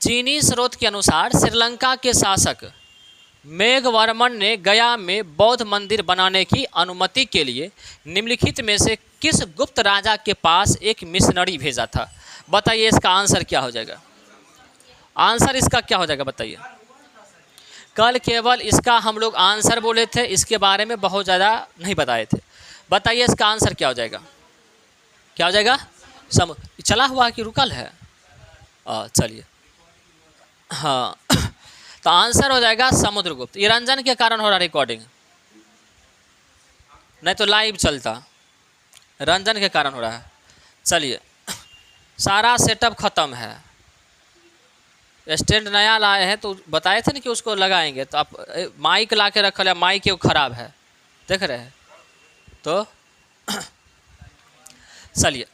चीनी स्रोत के अनुसार श्रीलंका के शासक मेघवर्मन ने गया में बौद्ध मंदिर बनाने की अनुमति के लिए निम्नलिखित में से किस गुप्त राजा के पास एक मिशनरी भेजा था? बताइए इसका आंसर क्या हो जाएगा? आंसर इसका क्या हो जाएगा बताइए? कल केवल इसका हम लोग आंसर बोले थे, इसके बारे में बहुत ज़्यादा नहीं बताए थे। बताइए इसका आंसर क्या हो जाएगा? क्या हो जाएगा? चला हुआ कि रुकल है? चलिए, हाँ तो आंसर हो जाएगा समुद्रगुप्त। ये रंजन के कारण हो रहा रिकॉर्डिंग, नहीं तो लाइव चलता, रंजन के कारण हो रहा है। चलिए, सारा सेटअप खत्म है, स्टैंड नया लाए हैं तो बताए थे ना कि उसको लगाएंगे, तो आप माइक ला के रख लिया, माइक वो खराब है, देख रहे हैं तो चलिए,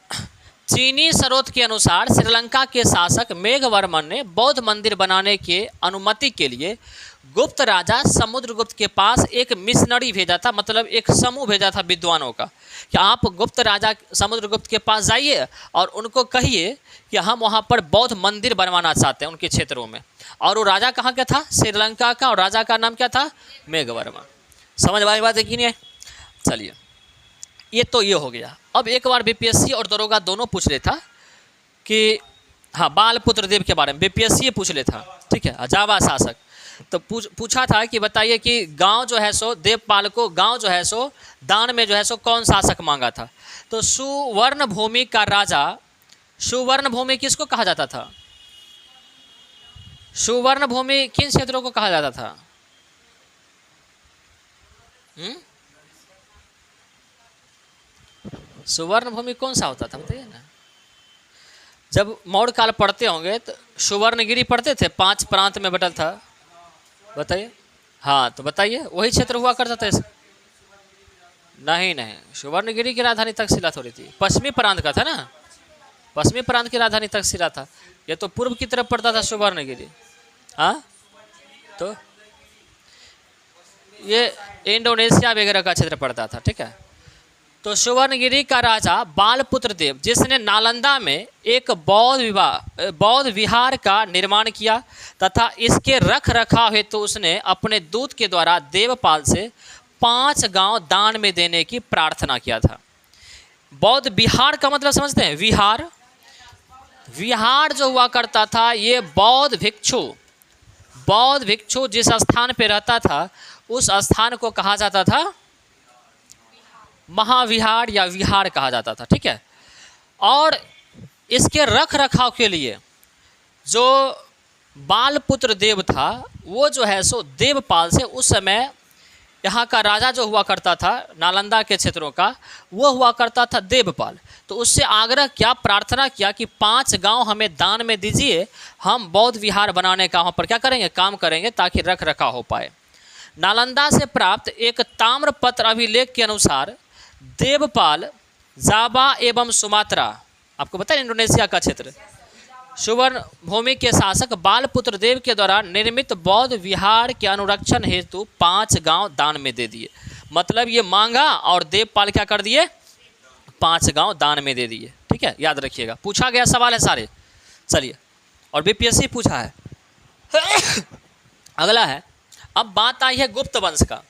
चीनी स्रोत के अनुसार श्रीलंका के शासक मेघवर्मन ने बौद्ध मंदिर बनाने के अनुमति के लिए गुप्त राजा समुद्रगुप्त के पास एक मिशनरी भेजा था, मतलब एक समूह भेजा था विद्वानों का कि आप गुप्त राजा समुद्रगुप्त के पास जाइए और उनको कहिए कि हम वहाँ पर बौद्ध मंदिर बनवाना चाहते हैं उनके क्षेत्रों में। और वो राजा कहाँ का था? श्रीलंका का, और राजा का नाम क्या था? मेघवर्मन। समझ वाली बात है कि नहीं? चलिए, ये तो ये हो गया। अब एक बार बीपीएससी और दरोगा दोनों पूछ ले था कि हाँ, बालपुत्र देव के बारे में बीपीएससी पूछ ले था, ठीक है, जावा शासक। तो पूछा था कि बताइए कि गांव जो है सो देवपाल को गांव जो है सो दान में जो है सो कौन शासक मांगा था? तो सुवर्ण भूमि का राजा, सुवर्ण भूमि किसको कहा जाता था? सुवर्ण भूमि किन क्षेत्रों को कहा जाता था? सुवर्ण भूमि कौन सा होता था बताइए ना? जब मौर्य काल पढ़ते होंगे तो सुवर्णगिरी पढ़ते थे, 5 प्रांत में बटल था, बताइए। हाँ तो बताइए, वही क्षेत्र हुआ करता था? नहीं नहीं, सुवर्णगिरी की राजधानी तक्षशिला थोड़ी थी, पश्चिमी प्रांत का था ना, पश्चिमी प्रांत की राजधानी तक्षशिला था, ये तो पूर्व की तरफ पड़ता था सुवर्णगिरी। हाँ तो ये इंडोनेशिया वगैरह का क्षेत्र पड़ता था, ठीक है। तो सुवर्णगिरी का राजा बालपुत्र देव, जिसने नालंदा में एक बौद्ध विहार का निर्माण किया तथा इसके रख रखाव हेतु तो उसने अपने दूत के द्वारा देवपाल से 5 गांव दान में देने की प्रार्थना किया था। बौद्ध विहार का मतलब समझते हैं? विहार, विहार जो हुआ करता था, ये बौद्ध भिक्षु जिस स्थान पे रहता था उस स्थान को कहा जाता था महाविहार या विहार कहा जाता था, ठीक है। और इसके रख रखाव के लिए जो बालपुत्र देव था वो जो है सो देवपाल से, उस समय यहाँ का राजा जो हुआ करता था नालंदा के क्षेत्रों का, वो हुआ करता था देवपाल। तो उससे आग्रह किया, प्रार्थना किया कि 5 गांव हमें दान में दीजिए, हम बौद्ध विहार बनाने का वहाँ पर क्या करेंगे, काम करेंगे ताकि रख रखाव हो पाए। नालंदा से प्राप्त एक ताम्रपत्र अभिलेख के अनुसार देवपाल जावा एवं सुमात्रा, आपको पता है इंडोनेशिया का क्षेत्र, सुवर्ण भूमि के शासक बालपुत्र देव के द्वारा निर्मित बौद्ध विहार के अनुरक्षण हेतु 5 गांव दान में दे दिए। मतलब ये मांगा और देवपाल क्या कर दिए, 5 गांव दान में दे दिए, ठीक है, याद रखिएगा, पूछा गया सवाल है सारे। चलिए, और बीपीएससी पूछा है। अगला है, अब बात आई है गुप्त वंश का।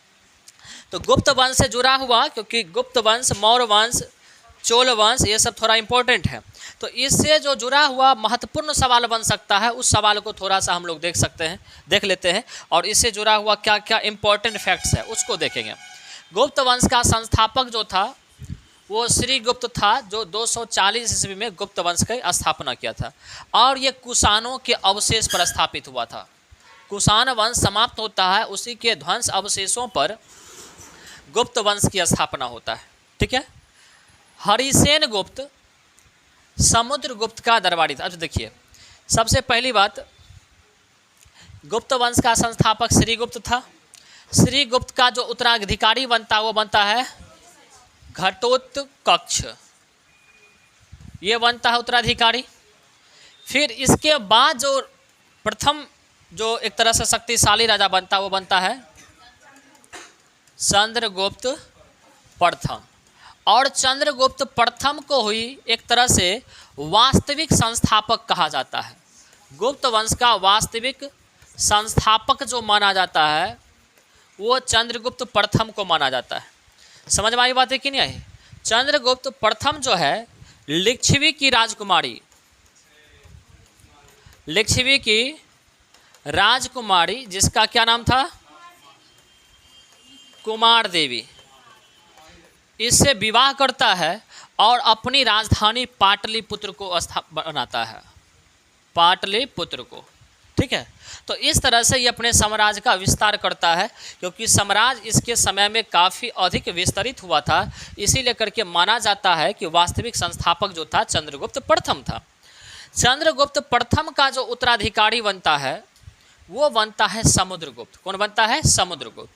तो गुप्त वंश से जुड़ा हुआ, क्योंकि गुप्त वंश, मौर्य वंश, चोल वंश, ये सब थोड़ा इंपॉर्टेंट है, तो इससे जो जुड़ा हुआ महत्वपूर्ण सवाल बन सकता है, उस सवाल को थोड़ा सा हम लोग देख लेते हैं, और इससे जुड़ा हुआ क्या क्या इंपॉर्टेंट फैक्ट्स है उसको देखेंगे। गुप्त वंश का संस्थापक जो था वो श्रीगुप्त था, जो 240 ईस्वी में गुप्त वंश की स्थापना किया था, और ये कुषाणों के अवशेष पर स्थापित हुआ था। कुषाण वंश समाप्त होता है, उसी के ध्वंस अवशेषों पर गुप्त वंश की स्थापना होता है, ठीक है। हरिसेन गुप्त समुद्रगुप्त का दरबारी था। अब देखिए, सबसे पहली बात, गुप्त वंश का संस्थापक श्रीगुप्त था। श्रीगुप्त का जो उत्तराधिकारी बनता है वो बनता है घटोत्कच, ये बनता है उत्तराधिकारी। फिर इसके बाद जो प्रथम जो एक तरह से शक्तिशाली राजा बनता है वो बनता है चंद्रगुप्त प्रथम। और चंद्रगुप्त प्रथम को हुई एक तरह से वास्तविक संस्थापक कहा जाता है। गुप्त वंश का वास्तविक संस्थापक जो माना जाता है वो चंद्रगुप्त प्रथम को माना जाता है। समझ में आई बातें कि नहीं आई? चंद्रगुप्त प्रथम जो है लिच्छवी की राजकुमारी, लिच्छवी की राजकुमारी जिसका क्या नाम था? कुमार देवी, इससे विवाह करता है और अपनी राजधानी पाटलिपुत्र को बनाता है, पाटलिपुत्र को। ठीक है, तो इस तरह से ये अपने साम्राज्य का विस्तार करता है, क्योंकि साम्राज्य इसके समय में काफ़ी अधिक विस्तरित हुआ था, इसीलिए करके माना जाता है कि वास्तविक संस्थापक जो था चंद्रगुप्त प्रथम था। चंद्रगुप्त प्रथम का जो उत्तराधिकारी बनता है वो बनता है समुद्रगुप्त। कौन बनता है? समुद्रगुप्त।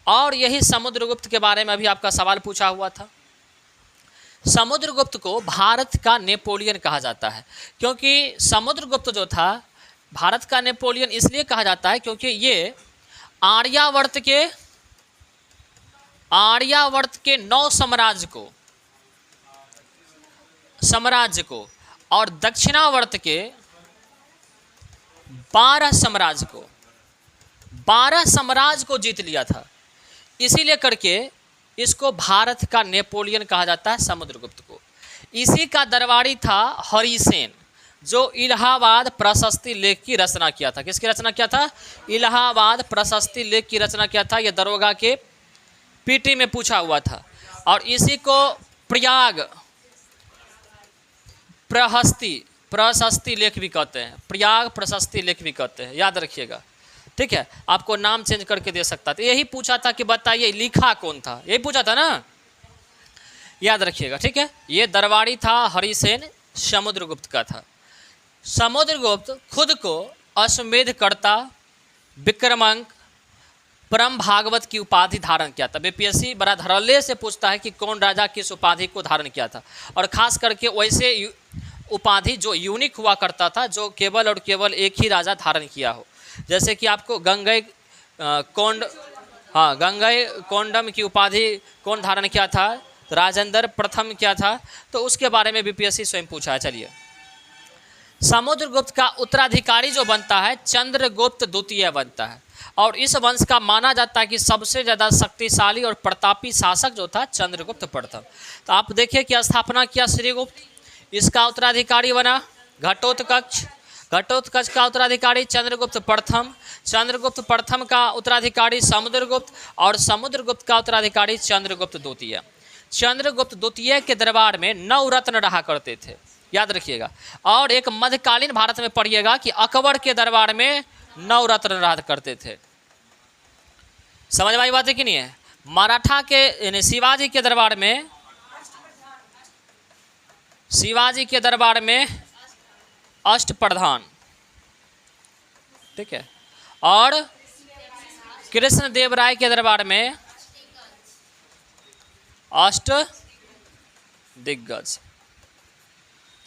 और यही समुद्रगुप्त के बारे में अभी आपका सवाल पूछा हुआ था। समुद्रगुप्त को भारत का नेपोलियन कहा जाता है, क्योंकि समुद्रगुप्त जो था भारत का नेपोलियन इसलिए कहा जाता है क्योंकि ये आर्यावर्त के 9 साम्राज्य को और दक्षिणावर्त के 12 साम्राज्य को जीत लिया था। इसीलिए करके इसको भारत का नेपोलियन कहा जाता है समुद्रगुप्त को। इसी का दरबारी था हरिसेन, जो इलाहाबाद प्रशस्ति लेख की रचना किया था। किसकी रचना किया था? इलाहाबाद प्रशस्ति लेख की रचना किया था। यह दरोगा के पीटी में पूछा हुआ था। और इसी को प्रयाग प्रशस्ति लेख भी कहते हैं, प्रयाग प्रशस्ति लेख भी कहते हैं, याद रखिएगा। ठीक है, आपको नाम चेंज करके दे सकता था। यही पूछा था कि बताइए लिखा कौन था, यही पूछा था ना, याद रखिएगा। ठीक है, ये दरबारी था हरिसेन, समुद्रगुप्त का था। समुद्रगुप्त खुद को अश्वमेधकर्ता, विक्रमांक, परम भागवत की उपाधि धारण किया था। बीपीएससी बड़ा धड़ल्ले से पूछता है कि कौन राजा किस उपाधि को धारण किया था, और खास करके वैसे उपाधि जो यूनिक हुआ करता था, जो केवल और केवल एक ही राजा धारण किया हो। जैसे कि आपको गंगई कोंडम की उपाधि कौन धारण किया था? राजेंद्र प्रथम किया था। तो उसके बारे में बीपीएससी स्वयं पूछा है। चलिए, समुद्रगुप्त का उत्तराधिकारी जो बनता है चंद्रगुप्त द्वितीय बनता है, और इस वंश का माना जाता है कि सबसे ज़्यादा शक्तिशाली और प्रतापी शासक जो था चंद्रगुप्त प्रथम। तो आप देखिए कि स्थापना किया श्रीगुप्त, इसका उत्तराधिकारी बना घटोत्कच, घटोत्कच का उत्तराधिकारी चंद्रगुप्त प्रथम, चंद्रगुप्त प्रथम का उत्तराधिकारी समुद्रगुप्त, और समुद्रगुप्त का उत्तराधिकारी चंद्रगुप्त द्वितीय। चंद्रगुप्त द्वितीय के दरबार में 9 रत्न रहा करते थे, याद रखिएगा। और एक मध्यकालीन भारत में पढ़िएगा कि अकबर के दरबार में 9 रत्न रहा करते थे। समझ में आई बात है कि नहीं है? मराठा के यानी शिवाजी के दरबार में अष्टप्रधान। ठीक है, और कृष्णदेव राय के दरबार में अष्ट दिग्गज।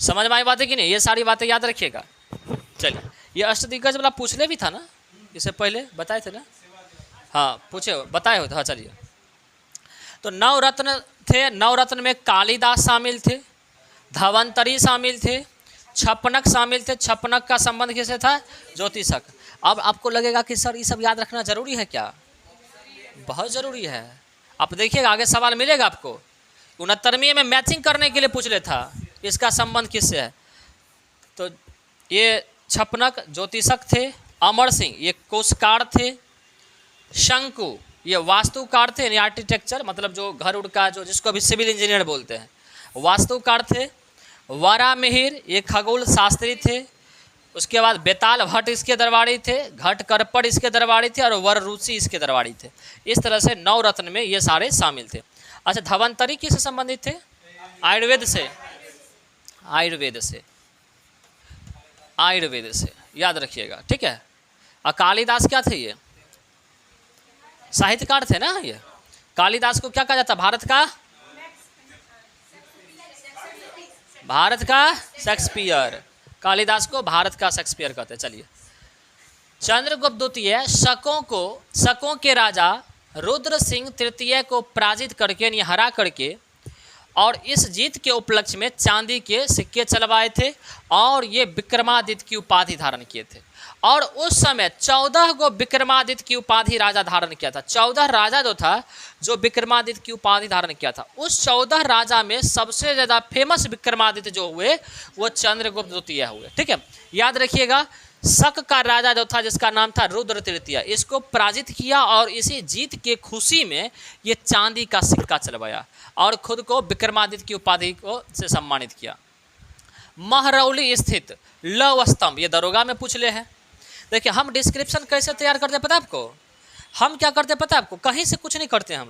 समझ में आई बात है कि नहीं? ये सारी बातें याद रखिएगा। चलिए, ये अष्ट दिग्गज वाला पूछले भी था ना, इससे पहले बताए थे ना? हाँ पूछे, बताए हो। हाँ चलिए, तो 9 रत्न थे। 9 रत्न में कालिदास शामिल थे, धवंतरी शामिल थे, छपनक शामिल थे। छपनक का संबंध किससे था? ज्योतिषक। अब आपको लगेगा कि सर ये सब याद रखना जरूरी है क्या? बहुत ज़रूरी है। आप देखिएगा आगे सवाल मिलेगा आपको। 69वीं में मैचिंग करने के लिए पूछ ले था इसका संबंध किससे है। तो ये छपनक ज्योतिषक थे, अमर सिंह ये कोषकार थे, शंकु ये वास्तुकार थे, यानी आर्किटेक्चर मतलब जो घर उड़ का जो जिसको अभी सिविल इंजीनियर बोलते हैं, वास्तुकार थे। वरामिहिर ये खगोल शास्त्री थे। उसके बाद बेताल भट्ट इसके दरबारी थे, घट करपड़ इसके दरबारी थे, और वर रूसी इसके दरबारी थे। इस तरह से 9 रत्न में ये सारे शामिल थे। अच्छा, धवंतरी किससे संबंधित थे? आयुर्वेद से याद रखिएगा। ठीक है, और कालिदास क्या थे? ये साहित्यकार थे ना। ये कालिदास को क्या कहा जाता? भारत का शेक्सपियर। कालिदास को भारत का शेक्सपियर कहते हैं। चलिए, चंद्रगुप्त द्वितीय शकों के राजा रुद्र सिंह तृतीय को पराजित करके यानी हरा करके और इस जीत के उपलक्ष्य में चांदी के सिक्के चलवाए थे और ये विक्रमादित्य की उपाधि धारण किए थे। और उस समय 14 को विक्रमादित्य की उपाधि राजा धारण किया था। 14 राजा जो था, जो विक्रमादित्य की उपाधि धारण किया था, उस 14 राजा में सबसे ज़्यादा फेमस विक्रमादित्य जो हुए वो चंद्रगुप्त द्वितीय हुए। ठीक है, याद रखिएगा। शक का राजा जो था जिसका नाम था रुद्र तृतीय, इसको पराजित किया और इसी जीत के खुशी में ये चांदी का सिक्का चलवाया और खुद को विक्रमादित्य की उपाधि को से सम्मानित किया। महरौली स्थित लौह स्तंभ, ये दरोगा में पूछ ले है। देखिए हम डिस्क्रिप्शन कैसे तैयार करते हैं पता है आपको? हम क्या करते हैं पता है आपको? कहीं से कुछ नहीं करते हैं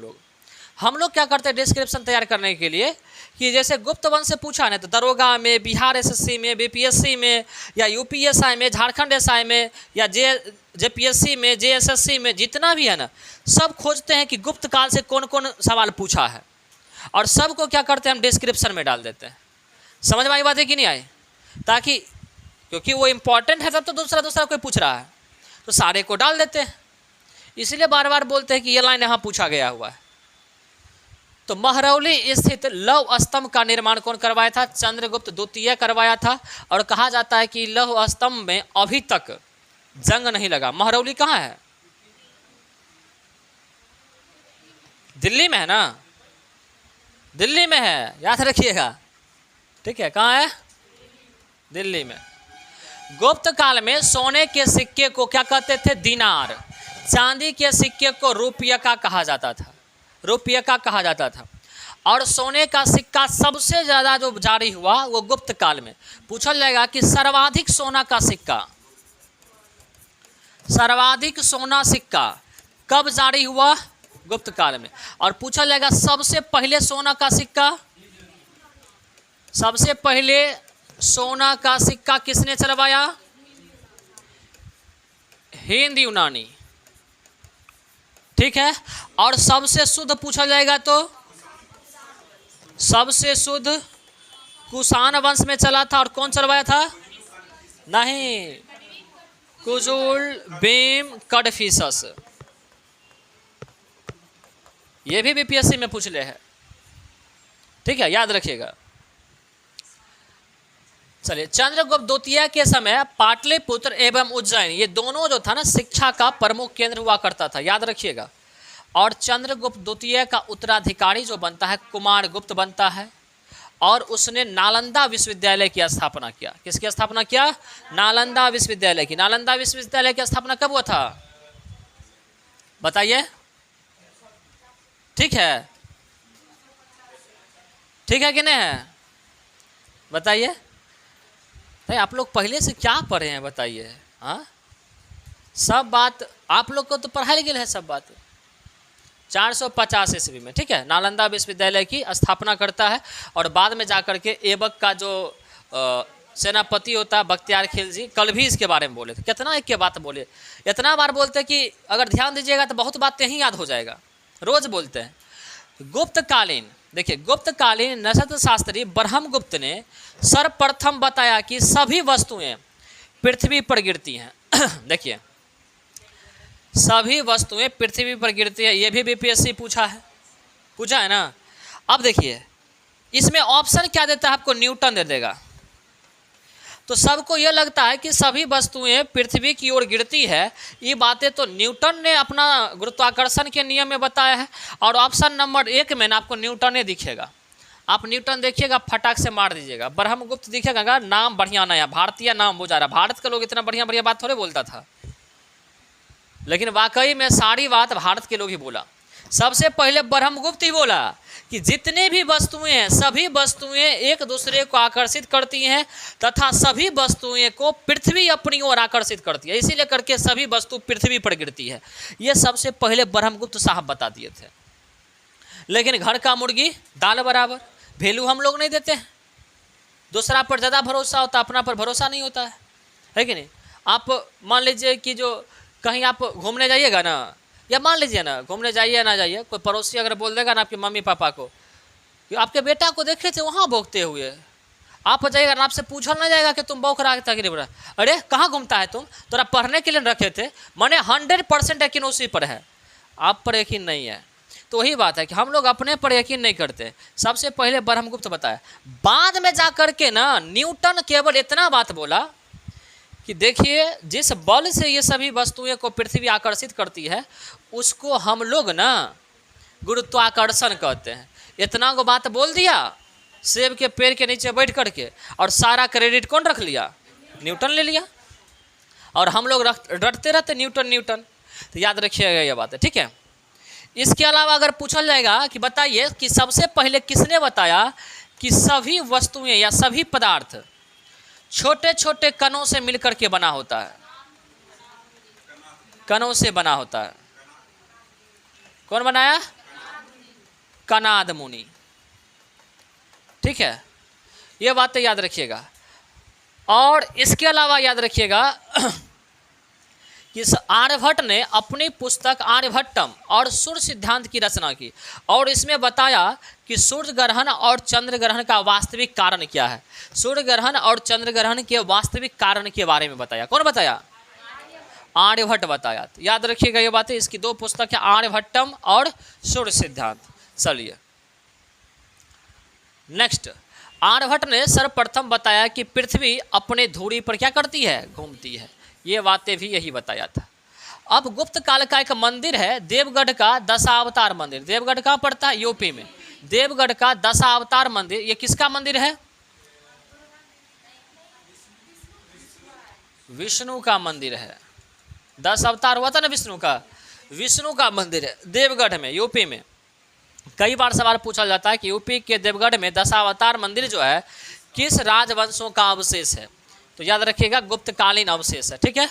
हम लोग क्या करते हैं डिस्क्रिप्शन तैयार करने के लिए कि जैसे गुप्त वंश से पूछा ना, तो दरोगा में, बिहार एसएससी में, बीपीएससी में, या यूपीएसआई में, झारखंड एसआई में, या जेपीएससी में, जेएसएससी में, जितना भी है ना, सब खोजते हैं कि गुप्त काल से कौन कौन सवाल पूछा है और सबको क्या करते हैं हम डिस्क्रिप्शन में डाल देते हैं। समझ में आई बात है कि नहीं आई? ताकि क्योंकि वो इम्पॉर्टेंट है तब तो दूसरा कोई पूछ रहा है तो सारे को डाल देते हैं, इसलिए बार बार बोलते हैं कि ये लाइन यहाँ पूछा गया हुआ है। तो महरौली स्थित लौह स्तंभ का निर्माण कौन करवाया था? चंद्रगुप्त द्वितीय करवाया था। और कहा जाता है कि लौह स्तंभ में अभी तक जंग नहीं लगा। महरौली कहाँ है? दिल्ली में है ना? दिल्ली में है, याद रखिएगा। ठीक है, कहाँ है? दिल्ली में। गुप्त काल में सोने के सिक्के को क्या कहते थे? दिनार। चांदी के सिक्के को रुपया का कहा जाता था, रुपये का कहा जाता था। और सोने का सिक्का सबसे ज़्यादा जो जारी हुआ वो गुप्त काल में। पूछा जाएगा कि सर्वाधिक सोना का सिक्का, सर्वाधिक सोना सिक्का कब जारी हुआ? गुप्त काल में। और पूछा जाएगा सबसे पहले सोना का सिक्का, सबसे पहले सोना का सिक्का किसने चलवाया? हिंद यूनानी। ठीक है। और सबसे शुद्ध पूछा जाएगा तो सबसे शुद्ध कुषाण वंश में चला था। और कौन चलवाया था? नहीं, कुजुल बीम कडफिसस। ये भी बीपीएससी में पूछ ले है। ठीक है, याद रखिएगा। चलिए, चंद्रगुप्त द्वितीय के समय पाटलिपुत्र एवं उज्जैन, ये दोनों जो था ना शिक्षा का प्रमुख केंद्र हुआ करता था, याद रखिएगा। और चंद्रगुप्त द्वितीय का उत्तराधिकारी जो बनता है कुमारगुप्त बनता है और उसने नालंदा विश्वविद्यालय की स्थापना किया। किसकी स्थापना किया? नालंदा विश्वविद्यालय की। नालंदा विश्वविद्यालय की स्थापना कब हुआ था बताइए? ठीक है, ठीक है कि नहीं है? बताइए। नहीं, आप लोग पहले से क्या पढ़े हैं बताइए? हाँ, सब बात आप लोग को तो पढ़ाई गई है, सब बात। 450 ईस्वी में, ठीक है, नालंदा विश्वविद्यालय की स्थापना करता है। और बाद में जाकर के ऐबक का जो सेनापति होता है बख्तियार खिलजी, कल भी इसके बारे में बोले थे। कितना एक के बात बोले, इतना बार बोलते हैं कि अगर ध्यान दीजिएगा तो बहुत बातें ही याद हो जाएगा, रोज बोलते हैं। गुप्तकालीन, देखिए गुप्तकालीन नक्षत्र शास्त्री ब्रह्मगुप्त ने सर्वप्रथम बताया कि सभी वस्तुएं पृथ्वी पर गिरती हैं। देखिए, सभी वस्तुएं पृथ्वी पर गिरती है, ये भी बीपीएससी पूछा है ना। अब देखिए इसमें ऑप्शन क्या देता है आपको? न्यूटन दे देगा। तो सबको ये लगता है कि सभी वस्तुएं पृथ्वी की ओर गिरती है, ये बातें तो न्यूटन ने अपना गुरुत्वाकर्षण के नियम में बताया है। और ऑप्शन नंबर 1 में ना आपको न्यूटन ही दिखेगा। आप न्यूटन देखिएगा, फटाक से मार दीजिएगा। ब्रह्मगुप्त दिखेगा, नाम बढ़िया नया भारतीय नाम हो जा रहा। भारत के लोग इतना बढ़िया बढ़िया बात थोड़े बोलता था, लेकिन वाकई में सारी बात भारत के लोग ही बोला। सबसे पहले ब्रह्मगुप्त ही बोला कि जितने भी वस्तुएं हैं, सभी वस्तुएं एक दूसरे को आकर्षित करती हैं तथा सभी वस्तुएं को पृथ्वी अपनी ओर आकर्षित करती है, इसीलिए करके सभी वस्तु पृथ्वी पर गिरती है। ये सबसे पहले ब्रह्मगुप्त साहब बता दिए थे। लेकिन घर का मुर्गी दाल बराबर, वैल्यू हम लोग नहीं देते हैं। दूसरा पर ज़्यादा भरोसा होता, अपना पर भरोसा नहीं होता है कि नहीं? आप मान लीजिए कि जो कहीं आप घूमने जाइएगा ना, या मान लीजिए ना घूमने जाइए ना जाइए, कोई पड़ोसी अगर बोल देगा ना आपके मम्मी पापा को कि आपके बेटा को देखे थे वहाँ भौंकते हुए, आप जाइएगा ना, आपसे पूछा नहीं जाएगा कि तुम भौंक रहा था कि नहीं बोला, अरे कहाँ घूमता है तुम, तोरा पढ़ने के लिए रखे थे, माने 100% यकीन उसी पर है, आप पर यकीन नहीं है। तो वही बात है कि हम लोग अपने पर यकीन नहीं करते। सबसे पहले ब्रह्मगुप्त बताया, बाद में जाकर के ना न्यूटन केवल इतना बात बोला कि देखिए जिस बल से ये सभी वस्तुएं को पृथ्वी आकर्षित करती है उसको हम लोग ना गुरुत्वाकर्षण कहते हैं। इतना को बात बोल दिया सेब के पेड़ के नीचे बैठ करके, और सारा क्रेडिट कौन रख लिया? न्यूटन ले लिया। और हम लोग रटते रहते न्यूटन न्यूटन। तो याद रखिएगा ये बात है, ठीक है। इसके अलावा अगर पूछा जाएगा कि बताइए कि सबसे पहले किसने बताया कि सभी वस्तुएं या सभी पदार्थ छोटे छोटे कणों से मिलकर के बना होता है? कणों से बना होता है। कौन बनाया? कणाद मुनि, ठीक है। ये बातें याद रखिएगा। और इसके अलावा याद रखिएगा कि आर्यभट्ट ने अपनी पुस्तक आर्यभट्टम और सूर्य सिद्धांत की रचना की, और इसमें बताया कि सूर्य ग्रहण और चंद्र ग्रहण का वास्तविक कारण क्या है। सूर्य ग्रहण और चंद्र ग्रहण के वास्तविक कारण के बारे में बताया। कौन बताया? आर्यभट्ट बताया। तो याद रखिएगा ये बातें। इसकी दो पुस्तक है, आर्यभट्टम और सूर्य सिद्धांत। चलिए नेक्स्ट, आर्यभट्ट ने सर्वप्रथम बताया कि पृथ्वी अपने धुरी पर क्या करती है? घूमती है। ये बातें भी यही बताया था। अब गुप्त काल का एक मंदिर है देवगढ़ का दशावतार मंदिर। देवगढ़ कहाँ पड़ता है? यूपी में। देवगढ़ का दशावतार मंदिर, ये किसका मंदिर है? विष्णु का मंदिर है। 10 अवतार हुआ था ना विष्णु का, विष्णु का मंदिर है देवगढ़ में, यूपी में। कई बार सवाल पूछा जाता है कि यूपी के देवगढ़ में दशावतार मंदिर जो है किस राजवंशों का अवशेष है? तो याद रखिएगा गुप्तकालीन अवशेष है, ठीक है।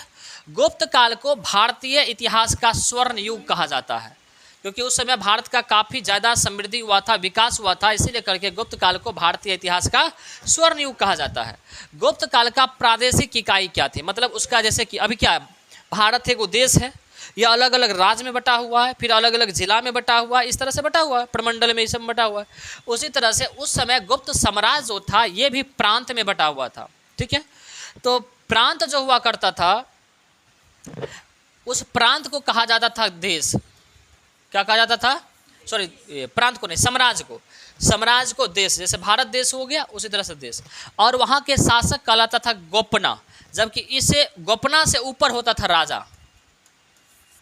गुप्त काल को भारतीय इतिहास का स्वर्ण युग कहा जाता है, क्योंकि उस समय भारत का काफ़ी ज़्यादा समृद्धि हुआ था, विकास हुआ था, इसीलिए करके गुप्त काल को भारतीय इतिहास का स्वर्ण युग कहा जाता है। गुप्त काल का प्रादेशिक इकाई क्या थी? मतलब उसका जैसे कि अभी क्या है, भारत एक देश है, यह अलग अलग राज्य में बटा हुआ है, फिर अलग अलग जिला में बटा हुआ है, इस तरह से बटा हुआ है, प्रमंडल में इस सब बटा हुआ है। उसी तरह से उस समय गुप्त साम्राज्य जो था ये भी प्रांत में बटा हुआ था, ठीक है। तो प्रांत जो हुआ करता था उस प्रांत को कहा जाता था देश। क्या कहा जाता था? सॉरी, प्रांत को नहीं, साम्राज्य को। साम्राज्य को देश, जैसे भारत देश हो गया उसी तरह से देश। और वहाँ के शासक कहलाता था गोपना, जबकि इसे गोपना से ऊपर होता था राजा,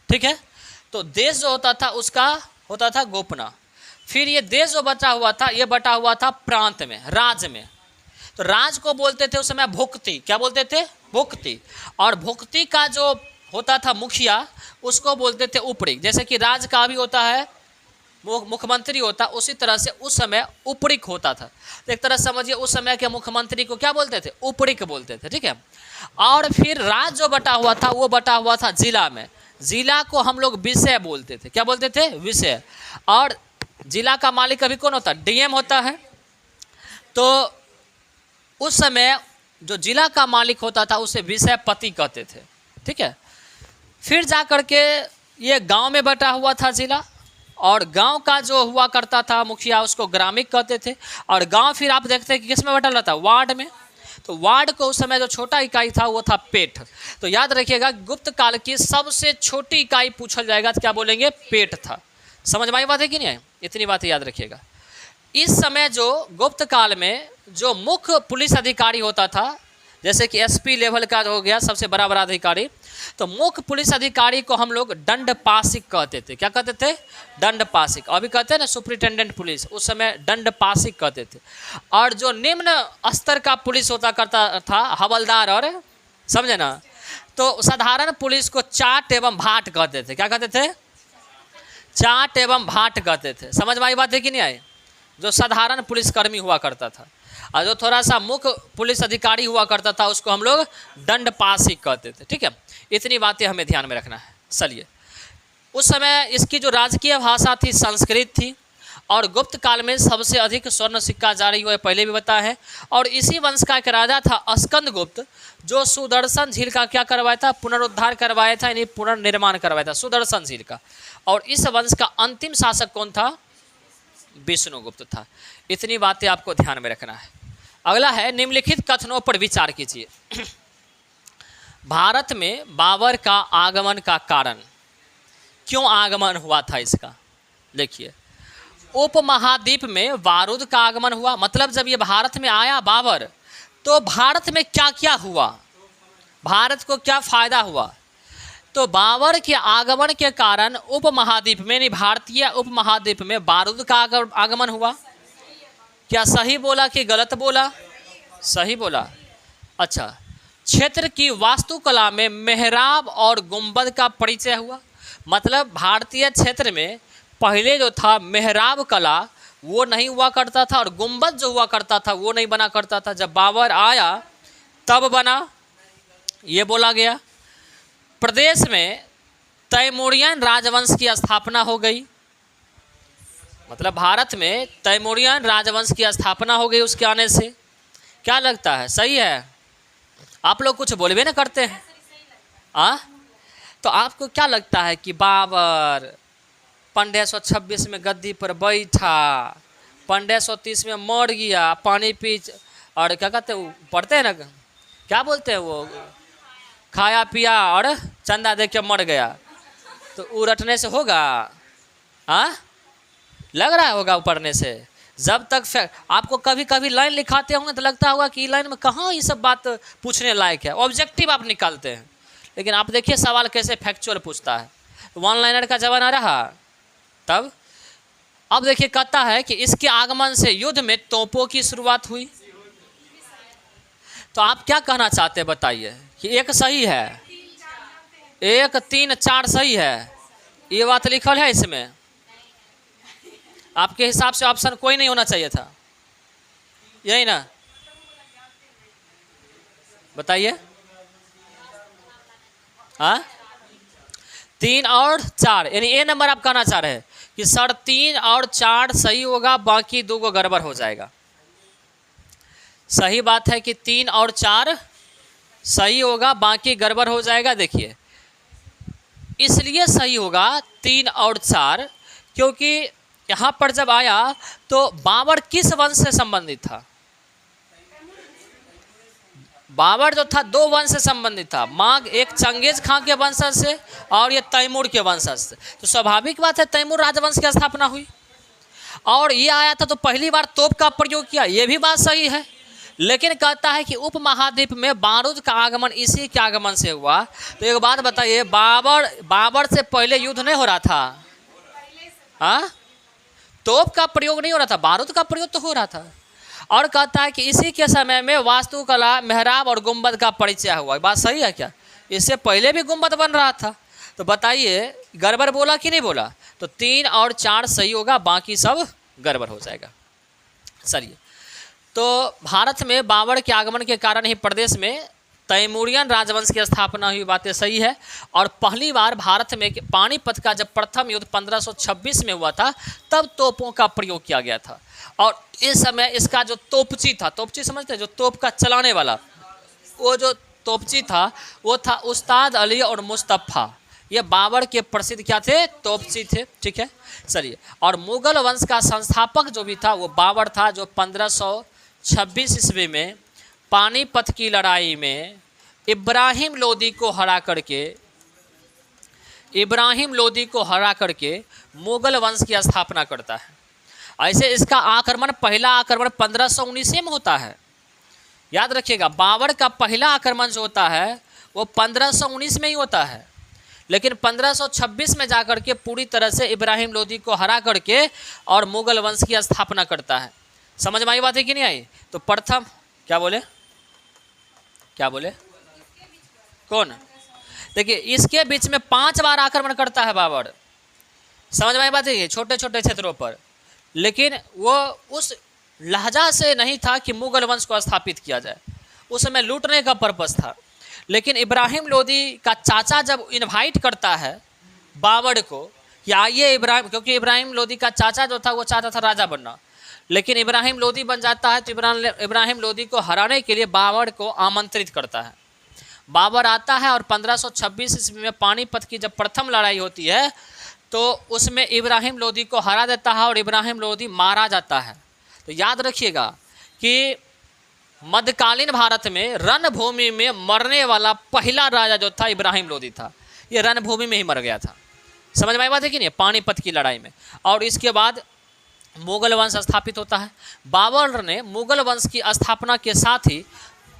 ठीक है। तो देश जो होता था उसका होता था गोपना। फिर ये देश जो बचा हुआ था ये बटा हुआ था प्रांत में, राज्य में। तो राज को बोलते थे उस समय भुक्ति। क्या बोलते थे? भुक्ति। और भुक्ति का जो होता था मुखिया उसको बोलते थे उपरिक। जैसे कि राज का भी होता है मुख्यमंत्री होता, उसी तरह से उस समय उपरिक होता था। तो एक तरह समझिए उस समय के मुख्यमंत्री को क्या बोलते थे? उपरिक बोलते थे, ठीक है। और फिर राज्य जो बटा हुआ था वो बटा हुआ था जिला में। जिला को हम लोग विषय बोलते थे। क्या बोलते थे? विषय। और जिला का मालिक अभी कौन होता? डीएम होता है। तो उस समय जो जिला का मालिक होता था उसे विषयपति कहते थे, ठीक है। फिर जा कर के ये गांव में बटा हुआ था जिला, और गांव का जो हुआ करता था मुखिया उसको ग्रामिक कहते थे। और गांव फिर आप देखते हैं कि किस में बटा हुआ था? वार्ड में। तो वार्ड को उस समय जो छोटा इकाई था वो था पेट। तो याद रखिएगा गुप्त काल की सबसे छोटी इकाई पूछा जाएगा तो क्या बोलेंगे? पेट था। समझ में आई बात है कि नहीं? इतनी बातें याद रखिएगा। इस समय जो गुप्त काल में जो मुख्य पुलिस अधिकारी होता था, जैसे कि एसपी लेवल का हो गया सबसे बड़ा अधिकारी, तो मुख्य पुलिस अधिकारी को हम लोग दंडपाशिक कहते थे। क्या कहते थे? दंडपाशिक। अभी कहते हैं ना सुपरिटेंडेंट पुलिस, उस समय दंडपाशिक कहते थे। और जो निम्न स्तर का पुलिस होता करता था हवलदार, और समझे ना, तो साधारण पुलिस को चाट एवं भाट कहते थे। क्या कहते थे? चाट एवं भाट कहते थे। समझ में आई बात है कि नहीं आई? जो साधारण पुलिसकर्मी हुआ करता था, और जो थोड़ा सा मुख्य पुलिस अधिकारी हुआ करता था उसको हम लोग दंडपाशिक कहते थे, ठीक है। इतनी बातें हमें ध्यान में रखना है। चलिए, उस समय इसकी जो राजकीय भाषा थी संस्कृत थी, और गुप्त काल में सबसे अधिक स्वर्ण सिक्का जारी हुए पहले भी बताया है। और इसी वंश का एक राजा था स्कंदगुप्त, जो सुदर्शन झील का क्या करवाया था? पुनरुद्धार करवाया था, यानी पुनर्निर्माण करवाया था सुदर्शन झील का। और इस वंश का अंतिम शासक कौन था? विष्णुगुप्त था। इतनी बातें आपको ध्यान में रखना है। अगला है निम्नलिखित कथनों पर विचार कीजिए। भारत में बाबर का आगमन का कारण, क्यों आगमन हुआ था इसका? देखिए, उपमहाद्वीप में बारूद का आगमन हुआ, मतलब जब ये भारत में आया बाबर, तो भारत में क्या क्या हुआ, भारत को क्या फायदा हुआ। तो बाबर के आगमन के कारण उपमहाद्वीप में, नहीं भारतीय उपमहाद्वीप में बारूद का आगमन हुआ। क्या सही बोला कि गलत बोला? सही बोला। अच्छा, क्षेत्र की वास्तुकला में मेहराब और गुंबद का परिचय हुआ, मतलब भारतीय क्षेत्र में पहले जो था मेहराब कला वो नहीं हुआ करता था, और गुंबद जो हुआ करता था वो नहीं बना करता था। जब बाबर आया तब बना, ये बोला गया। प्रदेश में तैमूरियन राजवंश की स्थापना हो गई, मतलब भारत में तैमूरियन राजवंश की स्थापना हो गई उसके आने से। क्या लगता है, सही है? आप लोग कुछ बोलबे ना करते हैं। तो आपको क्या लगता है कि बाबर 1526 में गद्दी पर बैठा, 1530 में मर गया, पानी पी, और क्या कहते हैं पढ़ते हैं ना, क्या बोलते हैं वो, खाया पिया और चंदा दे के मर गया, तो वो रटने से होगा? लग रहा होगा वो पढ़ने से। जब तक आपको कभी कभी लाइन लिखाते होंगे तो लगता होगा कि लाइन में कहाँ ये सब बात पूछने लायक है, ऑब्जेक्टिव आप निकालते हैं। लेकिन आप देखिए सवाल कैसे फैक्चुअल पूछता है। वन लाइनर का जमाना रहा तब। अब देखिए कहता है कि इसके आगमन से युद्ध में तोपों की शुरुआत हुई। तो आप क्या कहना चाहते हैं बताइए? कि एक सही है, 1 3 4 सही है, ये बात लिखल है इसमें? आपके हिसाब से ऑप्शन कोई नहीं होना चाहिए था, यही ना? बताइए। 3 और 4, यानी ए नंबर आप कहना चाह रहे हैं कि सर 3 और 4 सही होगा, बाकी 2 को गड़बड़ हो जाएगा। सही बात है कि 3 और 4 सही होगा, बाकी गड़बड़ हो जाएगा। देखिए, इसलिए सही होगा 3 और 4, क्योंकि यहाँ पर जब आया तो बाबर किस वंश से संबंधित था? बाबर जो था 2 वंश से संबंधित था, माँ एक चंगेज खां के वंशज से और ये तैमूर के वंशज से। तो स्वाभाविक बात है तैमूर राजवंश की स्थापना हुई, और ये आया था तो पहली बार तोप का प्रयोग किया, ये भी बात सही है। लेकिन कहता है कि उपमहाद्वीप में बारूद का आगमन इसी के आगमन से हुआ। तो एक बात बताइए, बाबर से पहले युद्ध नहीं हो रहा था? तोप का प्रयोग नहीं हो रहा था, बारूद का प्रयोग तो हो रहा था। और कहता है कि इसी के समय में वास्तुकला, मेहराब और गुंबद का परिचय हुआ। बात सही है क्या? इससे पहले भी गुंबद बन रहा था। तो बताइए गड़बड़ बोला कि नहीं बोला? तो 3 और 4 सही होगा, बाकी सब गड़बड़ हो जाएगा। चलिए, तो भारत में बाबर के आगमन के कारण ही प्रदेश में तैमूरियन राजवंश की स्थापना हुई, बातें सही है। और पहली बार भारत में पानीपत का जब प्रथम युद्ध 1526 में हुआ था तब तोपों का प्रयोग किया गया था। और इस समय इसका जो तोपची था, तोपची समझते हैं, जो तोप का चलाने वाला, वो जो तोपची था वो था उस्ताद अली और मुस्तफ़ा। ये बाबर के प्रसिद्ध क्या थे? तोपची थे। ठीक है, चलिए। और मुगल वंश का संस्थापक जो भी था वो बाबर था, जो 1526 ईस्वी में पानीपत की लड़ाई में इब्राहिम लोदी को हरा करके मुगल वंश की स्थापना करता है। ऐसे इसका आक्रमण, पहला आक्रमण 1519 में होता है। याद रखिएगा, बाबर का पहला आक्रमण जो होता है वो 1519 में ही होता है, लेकिन 1526 में जाकर के पूरी तरह से इब्राहिम लोदी को हरा करके और मुगल वंश की स्थापना करता है। समझ में आई बात है कि नहीं आई? तो प्रथम क्या बोले कौन? देखिए, इसके बीच में 5 बार आक्रमण करता है बाबर। समझ में आई बात है? छोटे छोटे क्षेत्रों पर, लेकिन वो उस लहजा से नहीं था कि मुगल वंश को स्थापित किया जाए, उस समय लूटने का पर्पस था। लेकिन इब्राहिम लोदी का चाचा जब इनवाइट करता है बाबर को कि आइए इब्राहिम, क्योंकि इब्राहिम लोदी का चाचा जो था वो चाहता था राजा बनना, लेकिन इब्राहिम लोदी बन जाता है। तो इब्राहिम लोदी को हराने के लिए बाबर को आमंत्रित करता है। बाबर आता है और 1526 ईस्वी में पानीपत की जब प्रथम लड़ाई होती है तो उसमें इब्राहिम लोदी को हरा देता है और इब्राहिम लोदी मारा जाता है। तो याद रखिएगा कि मध्यकालीन भारत में रणभूमि में मरने वाला पहला राजा जो था इब्राहिम लोदी था। ये रणभूमि में ही मर गया था। समझ में आई बात है कि नहीं, पानीपत की लड़ाई में। और इसके बाद मुगल वंश स्थापित होता है। बाबर ने मुगल वंश की स्थापना के साथ ही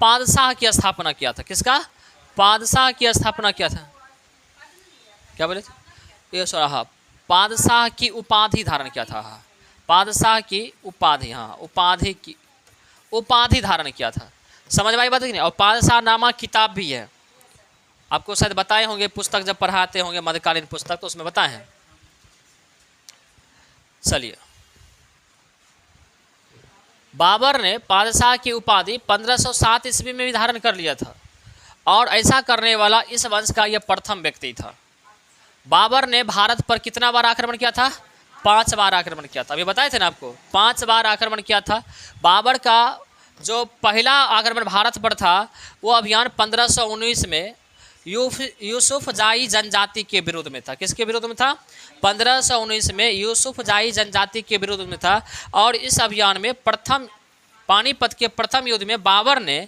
पादशाह की स्थापना किया था। किसका? पादशाह की स्थापना किया था। क्या बोले थे? ये हाँ, पादशाह की उपाधि धारण किया था। हाँ, पादशाह की उपाधि, हाँ उपाधि की उपाधि धारण किया था। समझ में आई बात है कि नहीं। और पादशाह नामा किताब भी है, आपको शायद बताए होंगे, पुस्तक जब पढ़ाते होंगे मध्यकालीन पुस्तक तो उसमें बताए हैं। चलिए, बाबर ने पादशाह की उपाधि 1507 ईस्वी में भी धारण कर लिया था और ऐसा करने वाला इस वंश का यह प्रथम व्यक्ति था। बाबर ने भारत पर कितना बार आक्रमण किया था? 5 बार आक्रमण किया था। अभी बताए थे ना आपको, 5 बार आक्रमण किया था। बाबर का जो पहला आक्रमण भारत पर था वो अभियान 1519 में यूसुफजाई जनजाति के विरोध में था। किसके विरोध में था? 1519 में यूसुफजाई जनजाति के विरोध में था। और इस अभियान में पानीपत के प्रथम युद्ध में बाबर ने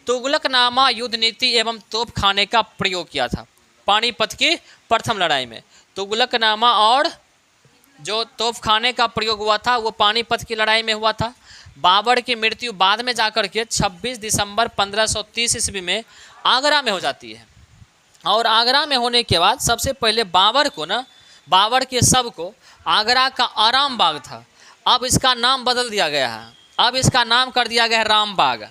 तुगलकनामा युद्ध नीति एवं तोपखाने का प्रयोग किया था। पानीपत की प्रथम लड़ाई में तुगलकनामा और जो तोपखाने का प्रयोग हुआ था वो पानीपत की लड़ाई में हुआ था। बाबर की मृत्यु बाद में जाकर के 26 दिसंबर 1530 ईस्वी में आगरा में हो जाती है। और आगरा में होने के बाद सबसे पहले बाबर के शव को आगरा का आराम बाग था, अब इसका नाम बदल दिया गया है। अब इसका नाम कर दिया गया है राम बाग।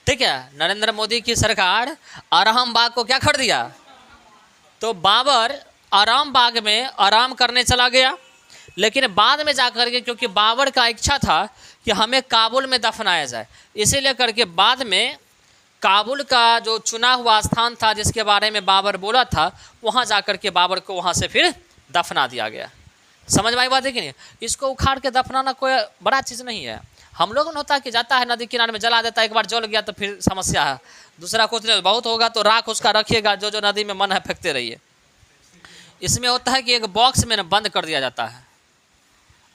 ठीक है, नरेंद्र मोदी की सरकार आराम बाग को क्या कर दिया? तो बाबर आराम बाग में आराम करने चला गया, लेकिन बाद में जाकर के क्योंकि बाबर का इच्छा था कि हमें काबुल में दफनाया जाए, इसीलिए करके बाद में काबुल का जो चुना हुआ स्थान था जिसके बारे में बाबर बोला था, वहाँ जाकर के बाबर को वहाँ से फिर दफना दिया गया। समझ में आई बात है कि नहीं। इसको उखाड़ के दफनाना कोई बड़ा चीज़ नहीं है। हम लोगों ने होता है कि जाता है नदी किनारे में जला देता है, एक बार जल गया तो फिर समस्या है, दूसरा कुछ नहीं, बहुत होगा तो राख उसका रखिएगा, जो नदी में मन है फेंकते रहिए। इसमें होता है कि एक बॉक्स में बंद कर दिया जाता है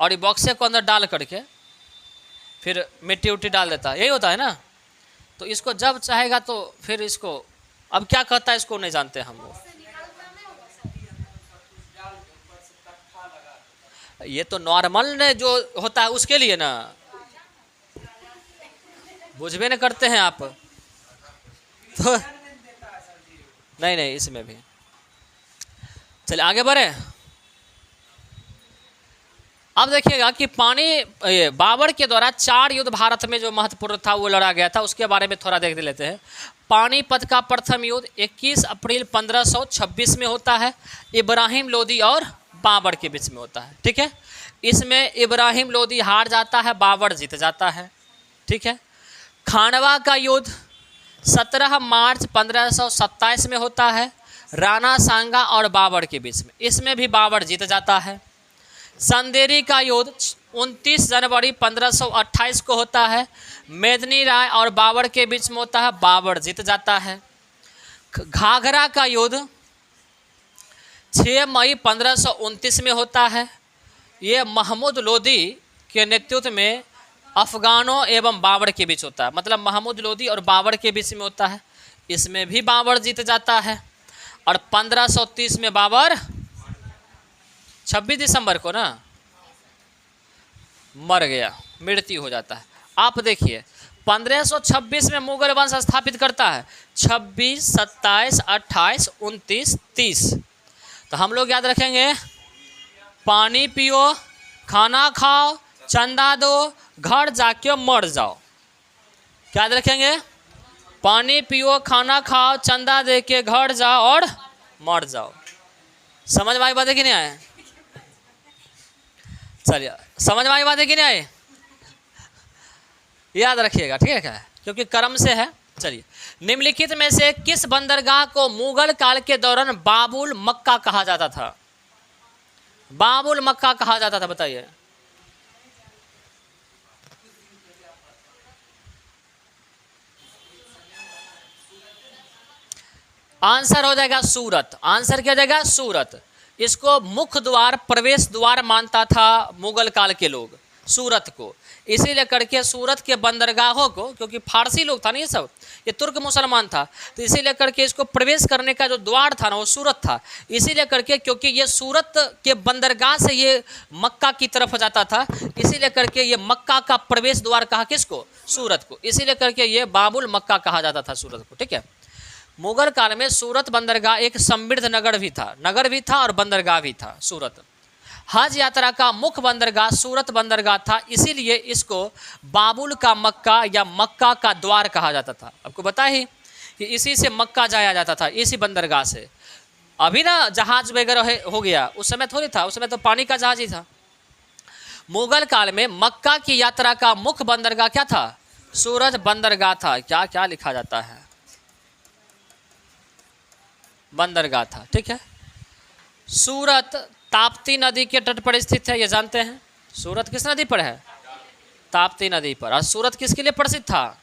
और ये बॉक्से को अंदर डाल करके फिर मिट्टी उट्टी डाल देता है, यही होता है ना। तो इसको जब चाहेगा तो फिर इसको अब क्या कहता है इसको नहीं जानते हम लोग। ये तो नॉर्मल ने जो होता है उसके लिए ना, बुझबे न करते हैं आप तो नहीं इसमें भी। चलिए आगे बढ़े। अब देखिएगा कि बाबर के द्वारा 4 युद्ध भारत में जो महत्वपूर्ण था वो लड़ा गया था, उसके बारे में थोड़ा देख लेते हैं। पानीपत का प्रथम युद्ध 21 अप्रैल 1526 में होता है, इब्राहिम लोदी और बाबर के बीच में होता है। ठीक है, इसमें इब्राहिम लोदी हार जाता है, बाबर जीत जाता है। ठीक है, खानवा का युद्ध 17 मार्च 1527 में होता है, राणा सांगा और बाबर के बीच में, इसमें भी बाबर जीत जाता है। संदेरी का युद्ध 29 जनवरी 1528 को होता है, मेदिनी राय और बाबर के बीच में होता है, बाबर जीत जाता है। घाघरा का युद्ध 6 मई 1529 में होता है, ये महमूद लोदी के नेतृत्व में अफगानों एवं बाबर के बीच होता है, मतलब महमूद लोदी और बाबर के बीच में होता है, इसमें भी बाबर जीत जाता है। और 1530 में बाबर 26 दिसंबर को ना मर गया, मृत्यु हो जाता है। आप देखिए 1526 में मुगल वंश स्थापित करता है, 26, 27, 28, 29, 30। तो हम लोग याद रखेंगे, पानी पियो, खाना खाओ, चंदा दो, घर जाके मर जाओ। क्या याद रखेंगे? पानी पियो, खाना खाओ, चंदा दे के घर जाओ और मर जाओ। समझ में आई बात है कि नहीं आए? चलिए, समझ में आई बात है कि नहीं आए? याद रखिएगा, ठीक है क्या, क्योंकि कर्म से है। चलिए, निम्नलिखित में से किस बंदरगाह को मुगल काल के दौरान बाबुल मक्का कहा जाता था? बाबुल मक्का कहा जाता था, बताइए। आंसर हो जाएगा सूरत। आंसर क्या जाएगा? सूरत। इसको मुख्य द्वार, प्रवेश द्वार मानता था मुगल काल के लोग। सूरत को। इसीलिए करके सूरत के बंदरगाहों को, क्योंकि फारसी लोग था ना ये सब, ये तुर्क मुसलमान था, तो इसीलिए करके इसको प्रवेश करने का जो द्वार था ना वो सूरत था। इसीलिए करके क्योंकि ये सूरत के बंदरगाह से ये मक्का की तरफ जाता था, इसीलिए करके ये मक्का का प्रवेश द्वार कहा किसको? सूरत को। इसीलिए करके ये बाबुल मक्का कहा जाता था सूरत को। ठीक है। मुगल काल में सूरत बंदरगाह एक समृद्ध नगर भी था और बंदरगाह भी था सूरत। हज यात्रा का मुख्य बंदरगाह सूरत बंदरगाह था, इसीलिए इसको बाबुल का मक्का या मक्का का द्वार कहा जाता था। आपको पता ही कि इसी से मक्का जाया जाता था, इसी बंदरगाह से। अभी ना जहाज वगैरह हो गया, उस समय थोड़ी था, उस समय तो पानी का जहाज ही था। मुगल काल में मक्का की यात्रा का मुख्य बंदरगाह क्या था? सूरत बंदरगाह था। क्या क्या लिखा जाता है? बंदरगाह था। ठीक है। सूरत ताप्ती नदी के तट पर स्थित है, ये जानते हैं। सूरत किस नदी पर है? ताप्ती नदी पर। और सूरत किसके लिए प्रसिद्ध था?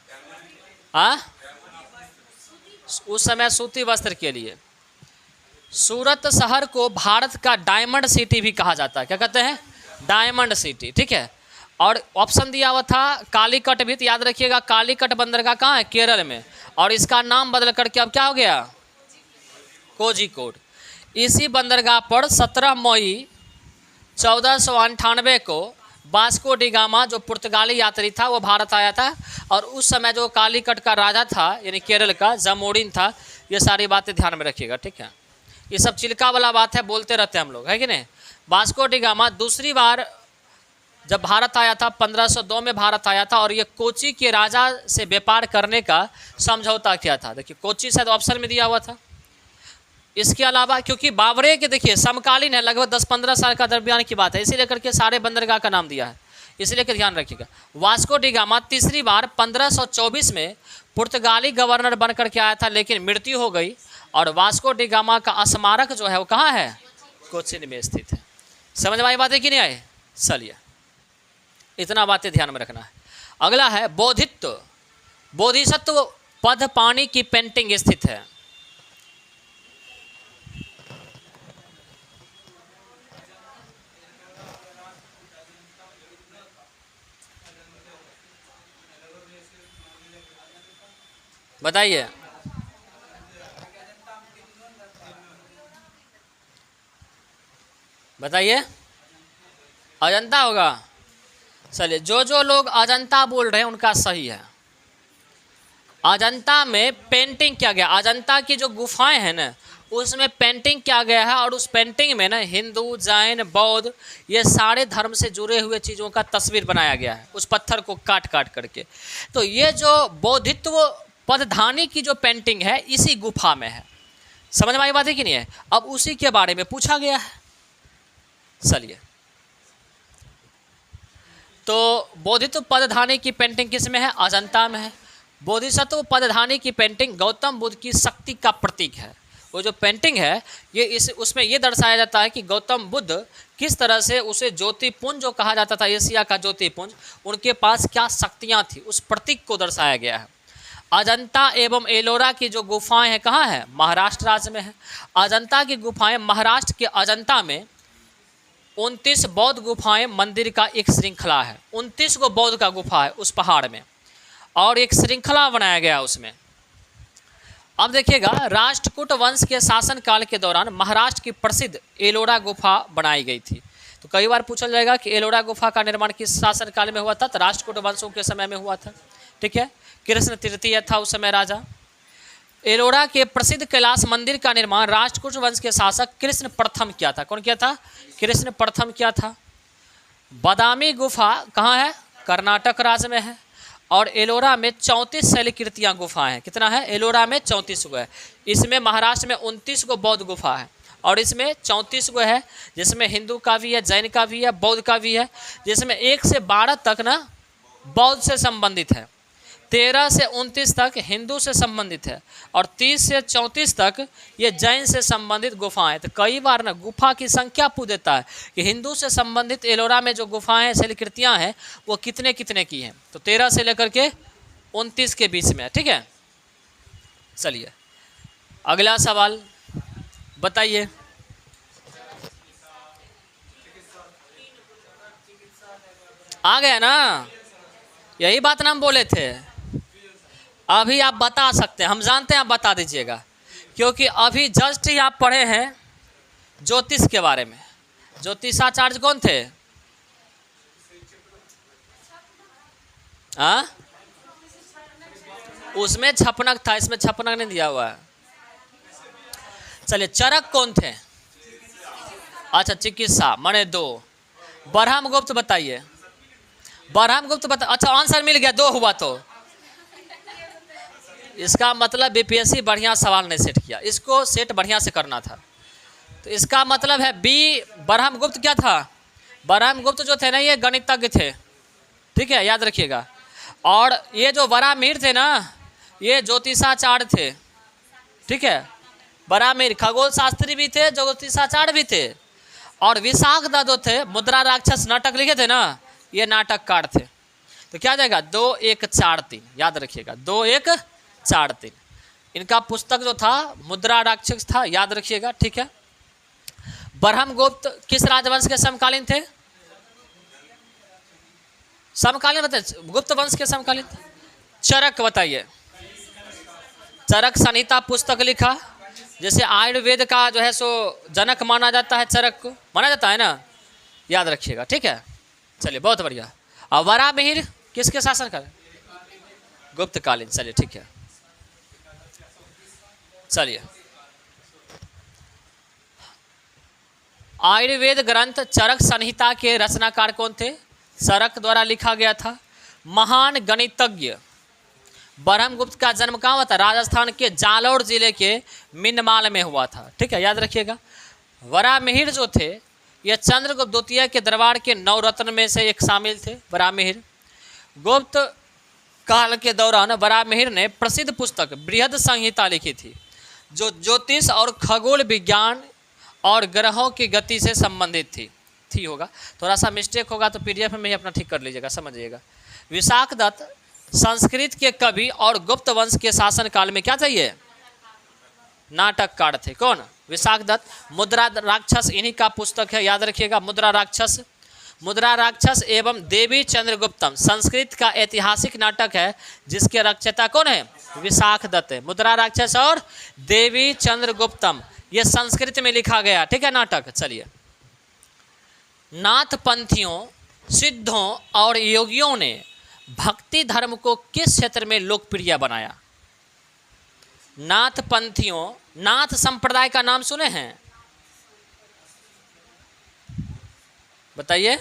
उस समय सूती वस्त्र के लिए। सूरत शहर को भारत का डायमंड सिटी भी कहा जाता है। क्या कहते हैं? Diamond city. ठीक है। और ऑप्शन दिया हुआ था कालीकट भी, तो याद रखिएगा कालीकट बंदरगाह कहाँ है? केरल में। और इसका नाम बदल करके अब क्या हो गया? कोझिकोड। इसी बंदरगाह पर 17 मई 1498 को वास्को डी गामा जो पुर्तगाली यात्री था वो भारत आया था। और उस समय जो कालीकट का राजा था यानी केरल का जमोरिन था। ये सारी बातें ध्यान में रखिएगा। ठीक है। ये सब चिल्का वाला बात है, बोलते रहते हैं हम लोग, है कि नहीं। वास्को डी गामा दूसरी बार जब भारत आया था 1502 में भारत आया था, और ये कोची के राजा से व्यापार करने का समझौता किया था। देखिए कोची शायद ऑप्शन में दिया हुआ था। इसके अलावा क्योंकि बाबरे के देखिए समकालीन है, लगभग 10-15 साल का दरमियान की बात है, इसीलिए करके सारे बंदरगाह का नाम दिया है, इसलिए कि ध्यान रखिएगा। वास्को डी गामा तीसरी बार 1524 में पुर्तगाली गवर्नर बन करके आया था, लेकिन मृत्यु हो गई। और वास्को डी गामा का स्मारक जो है वो कहाँ है? कोचिन में स्थित है। समझ में आई बातें कि नहीं आई? चलिए इतना बातें ध्यान में रखना है। अगला है बोधित्व। बोधिसत्व पद पानी की पेंटिंग स्थित है। बताइए। बताइए। अजंता होगा। चलिए जो लोग अजंता बोल रहे हैं उनका सही है। अजंता में पेंटिंग किया गया, अजंता की जो गुफाएं हैं ना उसमें पेंटिंग किया गया है। और उस पेंटिंग में ना हिंदू, जैन, बौद्ध ये सारे धर्म से जुड़े हुए चीज़ों का तस्वीर बनाया गया है उस पत्थर को काट काट करके। तो ये जो बोधित्व पदधानी की जो पेंटिंग है इसी गुफा में है। समझ में आई बात है कि नहीं है? अब उसी के बारे में पूछा गया है। चलिए तो बोधित्व पदधानी की पेंटिंग किस में है? अजंता में है। बोधिसत्व पदधानी की पेंटिंग गौतम बुद्ध की शक्ति का प्रतीक है। वो जो पेंटिंग है ये उसमें ये दर्शाया जाता है कि गौतम बुद्ध किस तरह से, उसे ज्योतिपुंज जो कहा जाता था एशिया का ज्योतिपुंज, उनके पास क्या शक्तियाँ थी उस प्रतीक को दर्शाया गया है। अजंता एवं एलोरा की जो गुफाएं हैं कहाँ है? महाराष्ट्र राज्य में है। अजंता की गुफाएं महाराष्ट्र के अजंता में 29 बौद्ध गुफाएं मंदिर का एक श्रृंखला है। 29 को बौद्ध का गुफा है उस पहाड़ में और एक श्रृंखला बनाया गया उसमें। अब देखिएगा राष्ट्रकूट वंश के शासन काल के दौरान महाराष्ट्र की प्रसिद्ध एलोरा गुफा बनाई गई थी। तो कई बार पूछा जाएगा कि एलोरा गुफा का निर्माण किस शासन काल में हुआ था? तो राष्ट्रकूट वंशों के समय में हुआ था। ठीक है। कृष्ण तृतीय था उस समय राजा। एलोरा के प्रसिद्ध कैलाश मंदिर का निर्माण राष्ट्रकूट वंश के शासक कृष्ण प्रथम किया था। कौन किया था? कृष्ण प्रथम किया था। बादामी गुफा कहाँ है? कर्नाटक राज्य में है। और एलोरा में 34 शैलकृतियाँ गुफा हैं। कितना है? एलोरा में 34 गो है। इसमें महाराष्ट्र में 29 गो बौद्ध गुफा है और इसमें 34 गो है, जिसमें हिंदू का भी है, जैन का भी है, बौद्ध का भी है, जिसमें 1 से 12 तक ना बौद्ध से संबंधित है, 13 से 29 तक हिंदू से संबंधित है और 30 से 34 तक ये जैन से संबंधित गुफाएं। तो कई बार ना गुफा की संख्या पूछ देता है कि हिंदू से संबंधित एलोरा में जो गुफाएं शैलकृतियाँ हैं वो कितने कितने की हैं। तो 13 से लेकर के 29 के बीच में है। ठीक है। चलिए अगला सवाल बताइए। आ गया ना, यही बात ना हम बोले थे। अभी आप बता सकते हैं, हम जानते हैं आप बता दीजिएगा, क्योंकि अभी जस्ट ही आप पढ़े हैं ज्योतिष के बारे में। ज्योतिषाचार्य कौन थे? हाँ, उसमें छपनक था, इसमें छपनक नहीं दिया हुआ है। चलिए, चरक कौन थे? अच्छा, चिकित्सा माने 2। ब्रह्मगुप्त बताइए, ब्रह्मगुप्त बता। अच्छा, आंसर मिल गया, 2 हुआ। तो इसका मतलब बीपीएससी बढ़िया सवाल नहीं सेट किया, इसको सेट बढ़िया से करना था। तो इसका मतलब है बी, ब्रह्मगुप्त क्या था? ब्रह्मगुप्त जो थे ना, ये गणितज्ञ थे, ठीक है, याद रखिएगा। और ये जो वराहमिहिर थे ना, ये ज्योतिषाचार्य थे, ठीक है। वराहमिहिर खगोल शास्त्री भी थे, ज्योतिषाचार्य भी थे। और विशाखदत्त जो थे, मुद्रा राक्षस नाटक लिखे थे ना, ये नाटककार थे। तो क्या जाएगा? 2 1 4 3, याद रखिएगा, 2 1 4 3। इनका पुस्तक जो था मुद्रा राक्षस था, याद रखिएगा, ठीक है। ब्रह्मगुप्त किस राजवंश के समकालीन थे? समकालीन बताइए, गुप्त वंश के समकालीन थे। चरक बताइए, चरक संहिता पुस्तक लिखा, जैसे आयुर्वेद का जो है सो जनक माना जाता है, चरक को माना जाता है ना, याद रखिएगा, ठीक है। चलिए, बहुत बढ़िया। और वराहमिहिर किसके शासन का? गुप्तकालीन। चलिए, ठीक है। चलिए, आयुर्वेद ग्रंथ चरक संहिता के रचनाकार कौन थे? चरक द्वारा लिखा गया था। महान गणितज्ञ ब्रह्मगुप्त का जन्म कहाँ हुआ था? राजस्थान के जालौर जिले के मिनमाल में हुआ था, ठीक है, याद रखिएगा। वराहमिहिर जो थे, ये चंद्रगुप्त द्वितीय के दरबार के 9 रत्न में से एक शामिल थे। वराहमिहिर गुप्त काल के दौरान वराहमिहिर ने प्रसिद्ध पुस्तक बृहद संहिता लिखी थी, जो ज्योतिष और खगोल विज्ञान और ग्रहों की गति से संबंधित थी होगा। थोड़ा सा मिस्टेक होगा तो पीडीएफ में ही अपना ठीक कर लीजिएगा, समझिएगा। विशाखदत्त संस्कृत के कवि और गुप्त वंश के शासन काल में क्या चाहिए? नाटककार थे। कौन? विशाखदत्त। मुद्रा राक्षस इन्हीं का पुस्तक है, याद रखिएगा, मुद्रा राक्षस। मुद्रा राक्षस एवं देवी चंद्रगुप्तम संस्कृत का ऐतिहासिक नाटक है, जिसके रचयिता कौन है? विशाखदत्त है। मुद्रा राक्षस और देवी चंद्रगुप्तम, ये संस्कृत में लिखा गया, ठीक है, नाटक। चलिए, नाथपंथियों, सिद्धों और योगियों ने भक्ति धर्म को किस क्षेत्र में लोकप्रिय बनाया? नाथपंथियों, नाथ संप्रदाय का नाम सुने हैं? बताइए।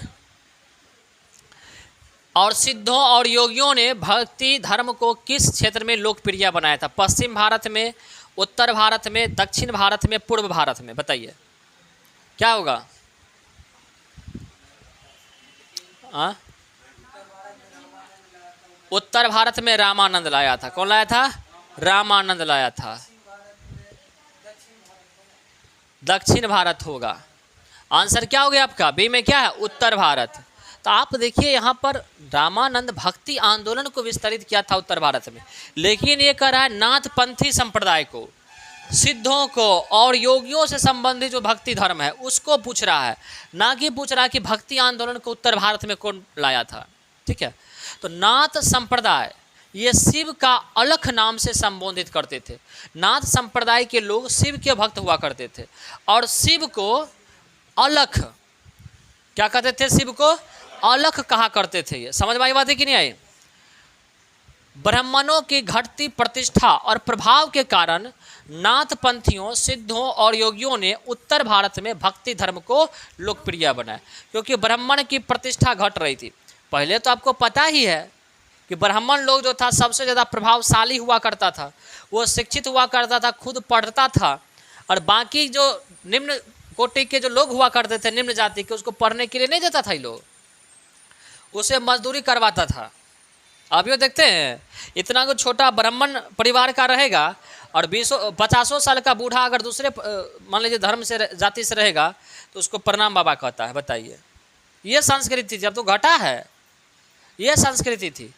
और सिद्धों और योगियों ने भक्ति धर्म को किस क्षेत्र में लोकप्रिय बनाया था? पश्चिम भारत में, उत्तर भारत में, दक्षिण भारत में, पूर्व भारत में? बताइए, क्या होगा? उत्तर भारत में रामानंद लाया था। कौन लाया था? रामानंद लाया था। दक्षिण भारत होगा। आंसर क्या हो गया आपका? बी में क्या है? उत्तर भारत। तो आप देखिए, यहाँ पर रामानंद भक्ति आंदोलन को विस्तारित किया था उत्तर भारत में, लेकिन ये कह रहा है नाथपंथी संप्रदाय को, सिद्धों को और योगियों से संबंधित जो भक्ति धर्म है उसको पूछ रहा है, ना कि पूछ रहा है कि भक्ति आंदोलन को उत्तर भारत में कौन लाया था, ठीक है। तो नाथ संप्रदाय ये शिव का अलख नाम से संबोधित करते थे। नाथ संप्रदाय के लोग शिव के भक्त हुआ करते थे और शिव को अलख क्या कहते थे? शिव को अलख कहा करते थे। ये समझ में आई बात है कि नहीं आई? ब्राह्मणों की घटती प्रतिष्ठा और प्रभाव के कारण नाथपंथियों, सिद्धों और योगियों ने उत्तर भारत में भक्ति धर्म को लोकप्रिय बनाया, क्योंकि ब्राह्मण की प्रतिष्ठा घट रही थी। पहले तो आपको पता ही है कि ब्राह्मण लोग जो था सबसे ज़्यादा प्रभावशाली हुआ करता था, वो शिक्षित हुआ करता था, खुद पढ़ता था, और बाकी जो निम्न कोटि के जो लोग हुआ करते थे, निम्न जाति के, उसको पढ़ने के लिए नहीं देता था। ये लोग उसे मजदूरी करवाता था। अभी वो देखते हैं, इतना कुछ छोटा ब्राह्मण परिवार का रहेगा और 20-50 साल का बूढ़ा अगर दूसरे मान लीजिए धर्म से, जाति से रहेगा तो उसको प्रणाम बाबा कहता है। बताइए, ये संस्कृति थी। अब तो घटा है, ये संस्कृति थी।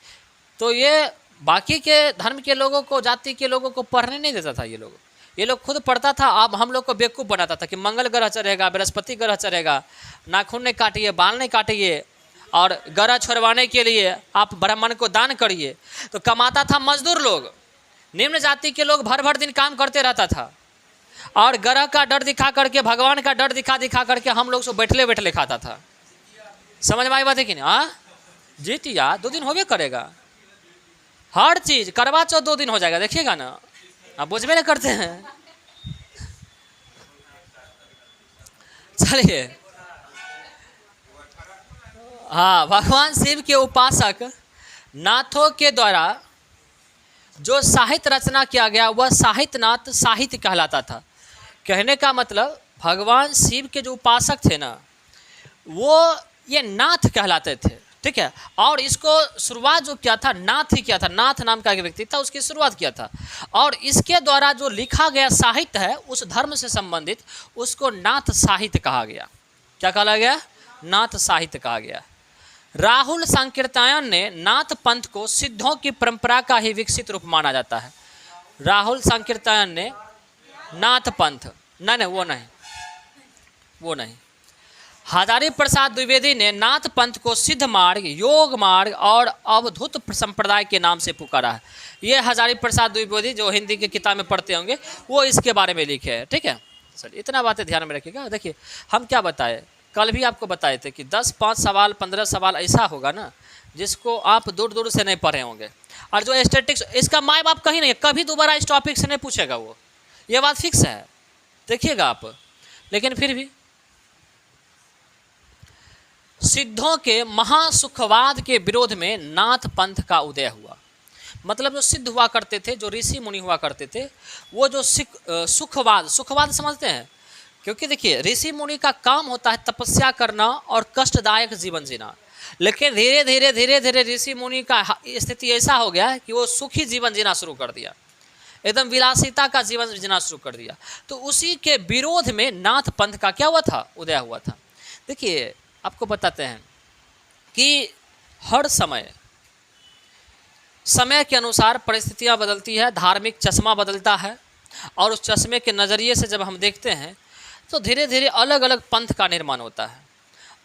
तो ये बाकी के धर्म के लोगों को, जाति के लोगों को पढ़ने नहीं देता था। ये लोग खुद पढ़ता था। अब हम लोग को बेवकूफ़ बनाता था कि मंगल ग्रह चढ़ेगा, बृहस्पति ग्रह चढ़ेगा, नाखून नहीं काटिए, बाल नहीं काटिए, और गरा छोड़वाने के लिए आप ब्राह्मण को दान करिए। तो कमाता था मजदूर लोग, निम्न जाति के लोग भर भर दिन काम करते रहता था, और ग्रह का डर दिखा करके, भगवान का डर दिखा दिखा करके हम लोग सो बैठले बैठले खाता था। समझ में आई बात है कि नहीं? हाँ जीतिया 2 दिन होबे करेगा, हर चीज। करवा चौथ 2 दिन हो जाएगा, देखिएगा ना, आप बुझबे नहीं करते हैं। चलिए, हाँ, भगवान शिव के उपासक नाथों के द्वारा जो साहित्य रचना किया गया वह साहित्यनाथ साहित्य कहलाता था। कहने का मतलब भगवान शिव के जो उपासक थे ना, वो ये नाथ कहलाते थे, ठीक है। और इसको शुरुआत जो किया था नाथ ही किया था, नाथ नाम का एक व्यक्ति था, उसकी शुरुआत किया था। और इसके द्वारा जो लिखा गया साहित्य है उस धर्म से संबंधित, उसको नाथ साहित्य कहा गया। क्या कहा गया? नाथ साहित्य कहा गया। राहुल संकीर्तन ने नाथ पंथ को सिद्धों की परंपरा का ही विकसित रूप माना जाता है। राहुल संकीर्तन ने नाथ पंथ, नहीं वो नहीं, हजारी प्रसाद द्विवेदी ने नाथ पंथ को सिद्ध मार्ग, योग मार्ग और अवधूत संप्रदाय के नाम से पुकारा है। ये हजारी प्रसाद द्विवेदी जो हिंदी की किताब में पढ़ते होंगे वो इसके बारे में लिखे हैं, ठीक है। सर इतना बातें ध्यान में रखिएगा। देखिए हम क्या बताए, कल भी आपको बताए थे कि 10, 5 सवाल, 15 सवाल ऐसा होगा ना जिसको आप दूर दूर से नहीं पढ़े होंगे। और जो स्टैटिक्स, इसका माँ बाप कहीं नहीं, कभी दोबारा इस टॉपिक से नहीं पूछेगा वो, ये बात फिक्स है, देखिएगा आप। लेकिन फिर भी सिद्धों के महासुखवाद के विरोध में नाथ पंथ का उदय हुआ। मतलब जो सिद्ध हुआ करते थे, जो ऋषि मुनि हुआ करते थे, वो जो सुखवाद समझते हैं। क्योंकि देखिए ऋषि मुनि का काम होता है तपस्या करना और कष्टदायक जीवन जीना, लेकिन धीरे धीरे ऋषि मुनि का स्थिति ऐसा हो गया कि वो सुखी जीवन जीना शुरू कर दिया, एकदम विलासिता का जीवन जीना शुरू कर दिया। तो उसी के विरोध में नाथ पंथ का क्या हुआ था? उदय हुआ था। देखिए आपको बताते हैं कि हर समय के अनुसार परिस्थितियां बदलती है, धार्मिक चश्मा बदलता है, और उस चश्मे के नज़रिए से जब हम देखते हैं तो धीरे धीरे अलग अलग पंथ का निर्माण होता है,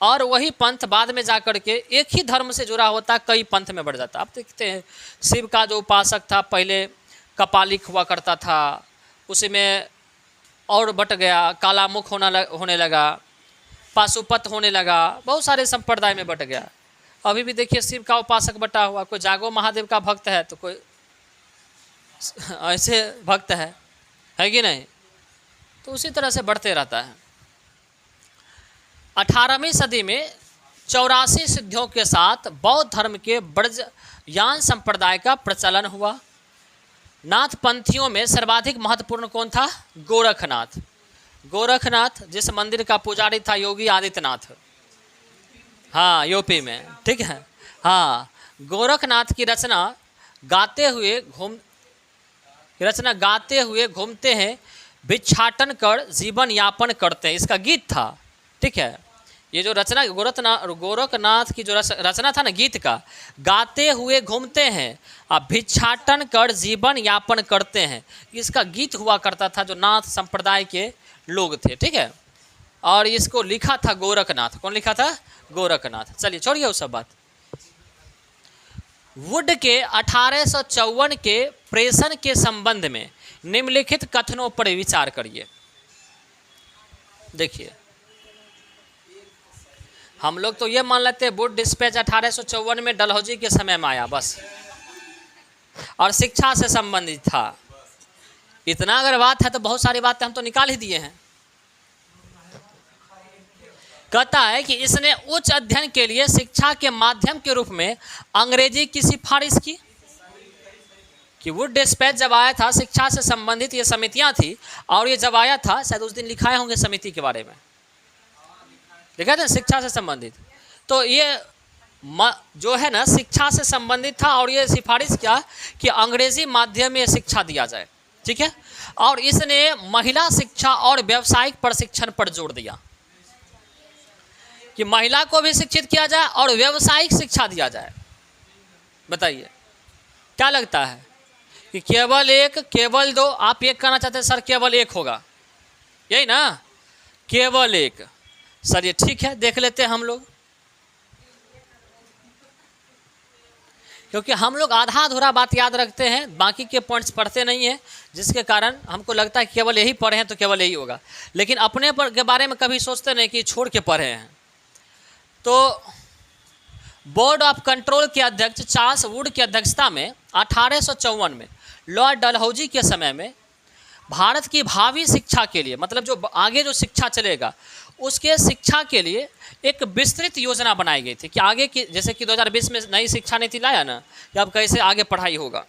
और वही पंथ बाद में जाकर के एक ही धर्म से जुड़ा होता है, कई पंथ में बढ़ जाता है। आप देखते हैं शिव का जो उपासक था पहले कपालिक हुआ करता था, उसी में और बट गया, कालामुख होने लगा, पाशुपत होने लगा, बहुत सारे संप्रदाय में बट गया। अभी भी देखिए शिव का उपासक बटा हुआ, कोई जागो महादेव का भक्त है तो कोई ऐसे भक्त है कि नहीं? तो उसी तरह से बढ़ते रहता है। 18वीं सदी में 84 सिद्धियों के साथ बौद्ध धर्म के ब्रजयान संप्रदाय का प्रचलन हुआ। नाथ पंथियों में सर्वाधिक महत्वपूर्ण कौन था? गोरखनाथ। गोरखनाथ जिस मंदिर का पुजारी था योगी आदित्यनाथ, हाँ यूपी में, ठीक है। हाँ, गोरखनाथ की रचना गाते हुए घूमते हैं, भिक्षाटन कर जीवन यापन करते हैं, इसका गीत था, ठीक है। ये जो रचना गोरखनाथ की जो रचना था ना गीत का, गाते हुए घूमते हैं और भिक्षाटन कर जीवन यापन करते हैं, इसका गीत हुआ करता था जो नाथ संप्रदाय के लोग थे, ठीक है। और इसको लिखा था गोरखनाथ। कौन लिखा था? गोरखनाथ। चलिए छोड़िए वो सब बात। वुड के 1854 के प्रेषण के संबंध में निम्नलिखित कथनों पर विचार करिए। देखिए हम लोग तो ये मान लेते हैं वुड डिस्पैच 1854 में डलहौजी के समय में आया बस, और शिक्षा से संबंधित था। इतना अगर बात है तो बहुत सारी बातें हम तो निकाल ही दिए हैं। कहता है कि इसने उच्च अध्ययन के लिए शिक्षा के माध्यम के रूप में अंग्रेजी की सिफारिश की। कि वुड डिस्पैच जब आया था, शिक्षा से संबंधित ये समितियां थी, और ये जब आया था शायद उस दिन लिखाए होंगे समिति के बारे में, लिखा था शिक्षा से संबंधित। तो ये जो है ना शिक्षा से संबंधित था, और ये सिफारिश किया कि अंग्रेजी माध्यम में शिक्षा दिया जाए, ठीक है। और इसने महिला शिक्षा और व्यावसायिक प्रशिक्षण पर जोर दिया कि महिला को भी शिक्षित किया जाए और व्यावसायिक शिक्षा दिया जाए। बताइए क्या लगता है कि केवल एक, केवल दो? आप एक कहना चाहते हैं सर केवल एक होगा, यही ना? केवल एक। सर ये ठीक है, देख लेते हैं हम लोग। क्योंकि हम लोग आधा अधूरा बात याद रखते हैं, बाकी के पॉइंट्स पढ़ते नहीं हैं, जिसके कारण हमको लगता है कि केवल यही पढ़े हैं तो केवल यही होगा, लेकिन अपने पर के बारे में कभी सोचते नहीं कि छोड़ के पढ़े हैं। तो बोर्ड ऑफ कंट्रोल के अध्यक्ष चार्ल्स वुड की अध्यक्षता में 1854 में लॉर्ड डलहौजी के समय में भारत की भावी शिक्षा के लिए, मतलब जो आगे जो शिक्षा चलेगा उसके शिक्षा के लिए एक विस्तृत योजना बनाई गई थी कि आगे की, जैसे कि 2020 में नई शिक्षा नीति लाया ना कि अब कैसे आगे पढ़ाई होगा,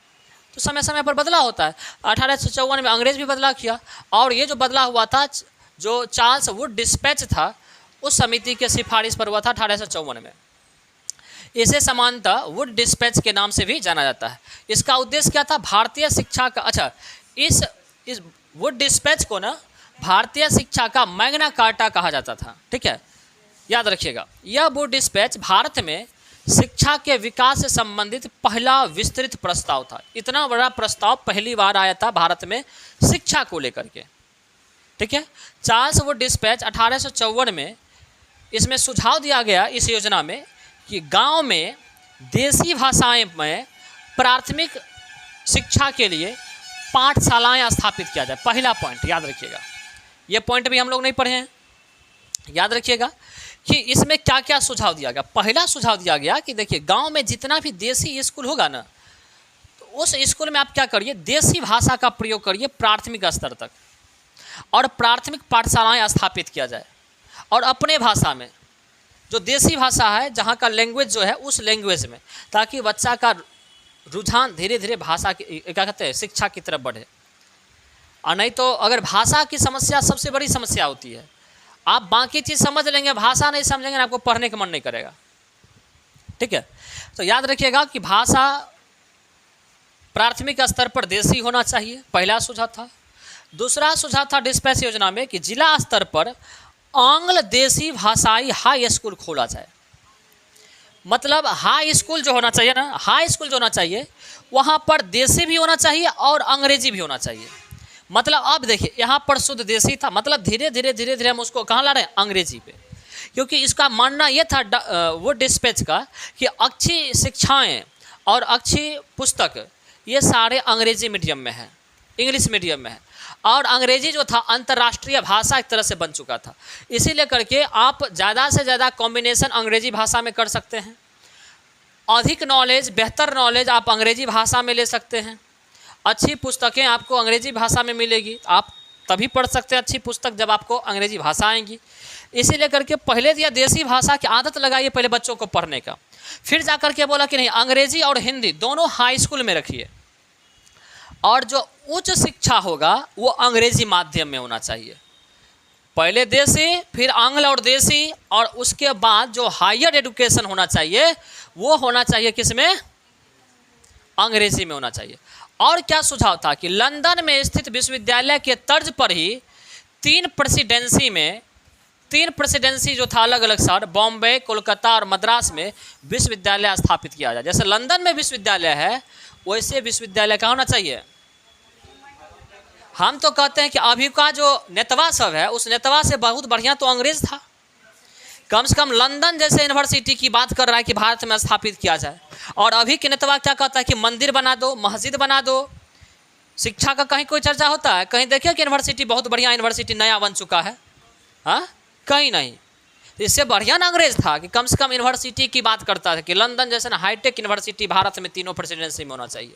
तो समय समय पर बदलाव होता है। 1854 में अंग्रेज भी बदलाव किया, और ये जो बदलाव हुआ था जो चार्ल्स वुड डिस्पैच था उस समिति के सिफारिश पर हुआ था 1854 में। इसे सामान्यतः वुड डिस्पैच के नाम से भी जाना जाता है। इसका उद्देश्य क्या था? भारतीय शिक्षा का, अच्छा इस वुड डिस्पैच को ना भारतीय शिक्षा का मैग्ना कार्टा कहा जाता था, ठीक है, याद रखिएगा। यह वुड डिस्पैच भारत में शिक्षा के विकास से संबंधित पहला विस्तृत प्रस्ताव था। इतना बड़ा प्रस्ताव पहली बार आया था भारत में शिक्षा को लेकर के, ठीक है। चार्ल्स वुड डिस्पैच 1854 में इसमें सुझाव दिया गया इस योजना में कि गांव में देसी भाषाएं में प्राथमिक शिक्षा के लिए पाठशालाएं स्थापित किया जाए। पहला पॉइंट याद रखिएगा, ये पॉइंट भी हम लोग नहीं पढ़े हैं, याद रखिएगा कि इसमें क्या क्या सुझाव दिया गया। पहला सुझाव दिया गया कि देखिए गांव में जितना भी देसी स्कूल होगा ना, तो उस स्कूल में आप क्या करिए, देसी भाषा का प्रयोग करिए प्राथमिक स्तर तक, और प्राथमिक पाठशालाएं स्थापित किया जाए, और अपने भाषा में जो देसी भाषा है जहाँ का लैंग्वेज जो है उस लैंग्वेज में, ताकि बच्चा का रुझान धीरे धीरे भाषा की, क्या कहते हैं, शिक्षा की तरफ बढ़े। और नहीं तो अगर भाषा की समस्या सबसे बड़ी समस्या होती है, आप बाकी चीज़ समझ लेंगे, भाषा नहीं समझेंगे, आपको पढ़ने का मन नहीं करेगा, ठीक है। तो याद रखिएगा कि भाषा प्राथमिक स्तर पर देसी होना चाहिए, पहला सुझाव था। दूसरा सुझाव था डिस्पैच योजना में कि जिला स्तर पर आंग्ल देसी भाषाई हाई स्कूल खोला जाए। मतलब हाई स्कूल जो होना चाहिए ना, हाई स्कूल जो होना चाहिए वहाँ पर देसी भी होना चाहिए और अंग्रेजी भी होना चाहिए। मतलब अब देखिए यहाँ पर शुद्ध देसी था, मतलब धीरे धीरे हम उसको कहाँ ला रहे हैं, अंग्रेजी पे, क्योंकि इसका मानना ये था वो डिस्पैच का कि अच्छी शिक्षाएं और अच्छी पुस्तक ये सारे अंग्रेजी मीडियम में है, इंग्लिश मीडियम में है, और अंग्रेजी जो था अंतर्राष्ट्रीय भाषा एक तरह से बन चुका था। इसीलिए करके आप ज़्यादा से ज़्यादा कॉम्बिनेशन अंग्रेजी भाषा में कर सकते हैं, अधिक नॉलेज, बेहतर नॉलेज आप अंग्रेजी भाषा में ले सकते हैं, अच्छी पुस्तकें आपको अंग्रेजी भाषा में मिलेगी, आप तभी पढ़ सकते हैं अच्छी पुस्तक जब आपको अंग्रेजी भाषा आएंगी। इसीलिए करके पहले दिया देसी भाषा की आदत लगाइए पहले बच्चों को पढ़ने का, फिर जाकर के बोला कि नहीं अंग्रेजी और हिंदी दोनों हाई स्कूल में रखिए, और जो उच्च शिक्षा होगा वो अंग्रेजी माध्यम में होना चाहिए। पहले देसी, फिर आंग्ल और देसी, और उसके बाद जो हायर एजुकेशन होना चाहिए वो होना चाहिए किसमें, अंग्रेजी में होना चाहिए। और क्या सुझाव था कि लंदन में स्थित विश्वविद्यालय के तर्ज पर ही तीन प्रेसिडेंसी जो था अलग अलग शहर, बॉम्बे, कोलकाता और मद्रास में विश्वविद्यालय स्थापित किया जाए। जैसे लंदन में विश्वविद्यालय है वैसे विश्वविद्यालय का होना चाहिए। हम तो कहते हैं कि अभी का जो नेतवा सब है उस नेतवा से बहुत बढ़िया तो अंग्रेज था, कम से कम लंदन जैसे यूनिवर्सिटी की बात कर रहा है कि भारत में स्थापित किया जाए। और अभी के नेतवा क्या कहता है कि मंदिर बना दो, मस्जिद बना दो। शिक्षा का कहीं कोई चर्चा होता है? कहीं देखिए कि यूनिवर्सिटी बहुत बढ़िया यूनिवर्सिटी नया बन चुका है, हाँ कहीं नहीं। इससे बढ़िया ना अंग्रेज था कि कम से कम यूनिवर्सिटी की बात करता था कि लंदन जैसे ना हाईटेक यूनिवर्सिटी भारत में तीनों प्रेसिडेंसी में होना चाहिए,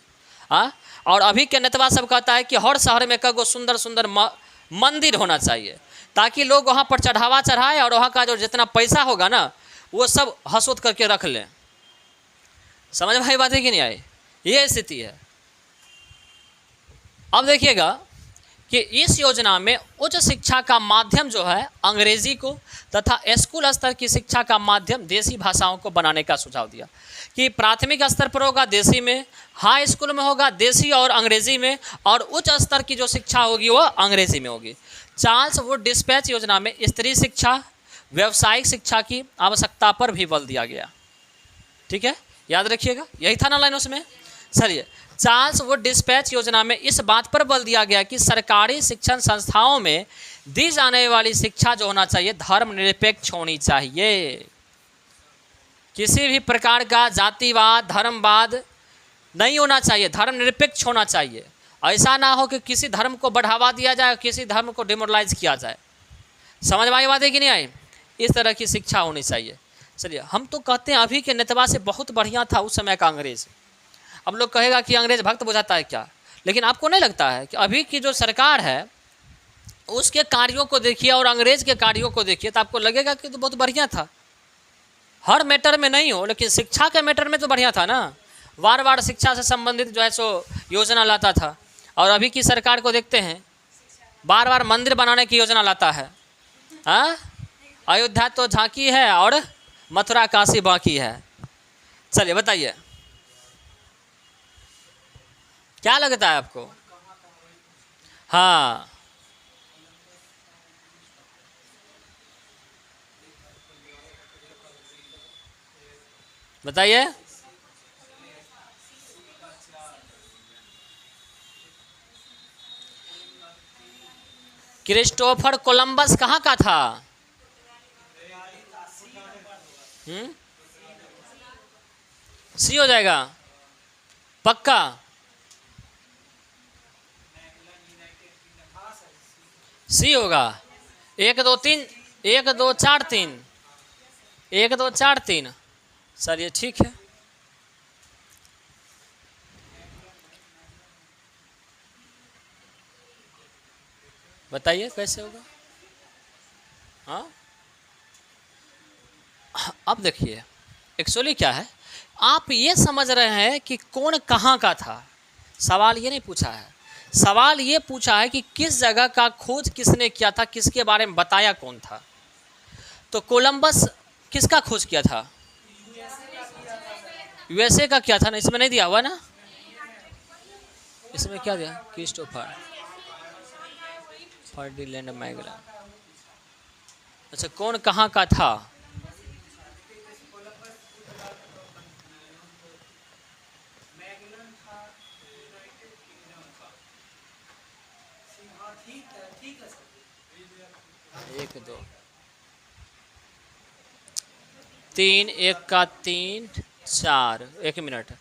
हाँ। और अभी के नेतवा सब कहता है कि हर शहर में कगो सुंदर सुंदर मंदिर होना चाहिए, ताकि लोग वहाँ पर चढ़ावा चढ़ाए और वहाँ का जो जितना पैसा होगा ना वो सब हसोत करके रख लें। समझ भाई बात है कि नहीं आई? ये स्थिति है। अब देखिएगा कि इस योजना में उच्च शिक्षा का माध्यम जो है अंग्रेजी को तथा स्कूल स्तर की शिक्षा का माध्यम देसी भाषाओं को बनाने का सुझाव दिया कि प्राथमिक स्तर पर होगा देसी में, हाई स्कूल में होगा देसी और अंग्रेजी में, और उच्च स्तर की जो शिक्षा होगी वो अंग्रेजी में होगी। चार्ल्स वुड डिस्पैच योजना में स्त्री शिक्षा, व्यावसायिक शिक्षा की आवश्यकता पर भी बल दिया गया, ठीक है, याद रखिएगा, यही था ना लाइन उसमें। चलिए, चार्ल्स वुड डिस्पैच योजना में इस बात पर बल दिया गया कि सरकारी शिक्षण संस्थाओं में दी जाने वाली शिक्षा जो होना चाहिए धर्मनिरपेक्ष होनी चाहिए। किसी भी प्रकार का जातिवाद, धर्मवाद नहीं होना चाहिए, धर्मनिरपेक्ष होना चाहिए। ऐसा ना हो कि किसी धर्म को बढ़ावा दिया जाए, किसी धर्म को डिमोरलाइज किया जाए। समझ में आई बात है कि नहीं आई? इस तरह की शिक्षा होनी चाहिए। चलिए, हम तो कहते हैं अभी के नेतवा से बहुत बढ़िया था उस समय का अंग्रेज। अब लोग कहेगा कि अंग्रेज भक्त बुझाता है क्या, लेकिन आपको नहीं लगता है कि अभी की जो सरकार है उसके कार्यों को देखिए और अंग्रेज के कार्यों को देखिए तो आपको लगेगा कि तो बहुत बढ़िया था। हर मैटर में नहीं हो, लेकिन शिक्षा के मैटर में तो बढ़िया था ना। बार बार शिक्षा से संबंधित जो है सो योजना लाता था। और अभी की सरकार को देखते हैं, बार बार मंदिर बनाने की योजना लाता है। हाँ, अयोध्या तो झांकी है और मथुरा काशी बाकी है। चलिए बताइए, क्या लगता है आपको? हाँ, बताइए। क्रिस्टोफर कोलंबस कहाँ का था? सी हो जाएगा पक्का? सी होगा। 1 2 3, 1 2 4 3, 1 2 4 3। चलिए ठीक है। बताइए कैसे होगा? हाँ, अब देखिए एक्चुअली क्या है, आप ये समझ रहे हैं कि कौन कहाँ का था। सवाल ये नहीं पूछा है, सवाल ये पूछा है कि किस जगह का खोज किसने किया था, किसके बारे में बताया कौन था। तो कोलंबस किसका खोज किया था? यूएसए का किया था ना, इसमें नहीं दिया हुआ ना। इसमें क्या दिया? Christopher Ferdinand Magellan. अच्छा, कौन कहाँ का था? एक दो तीन, 1 का 3 4, 1 मिनट,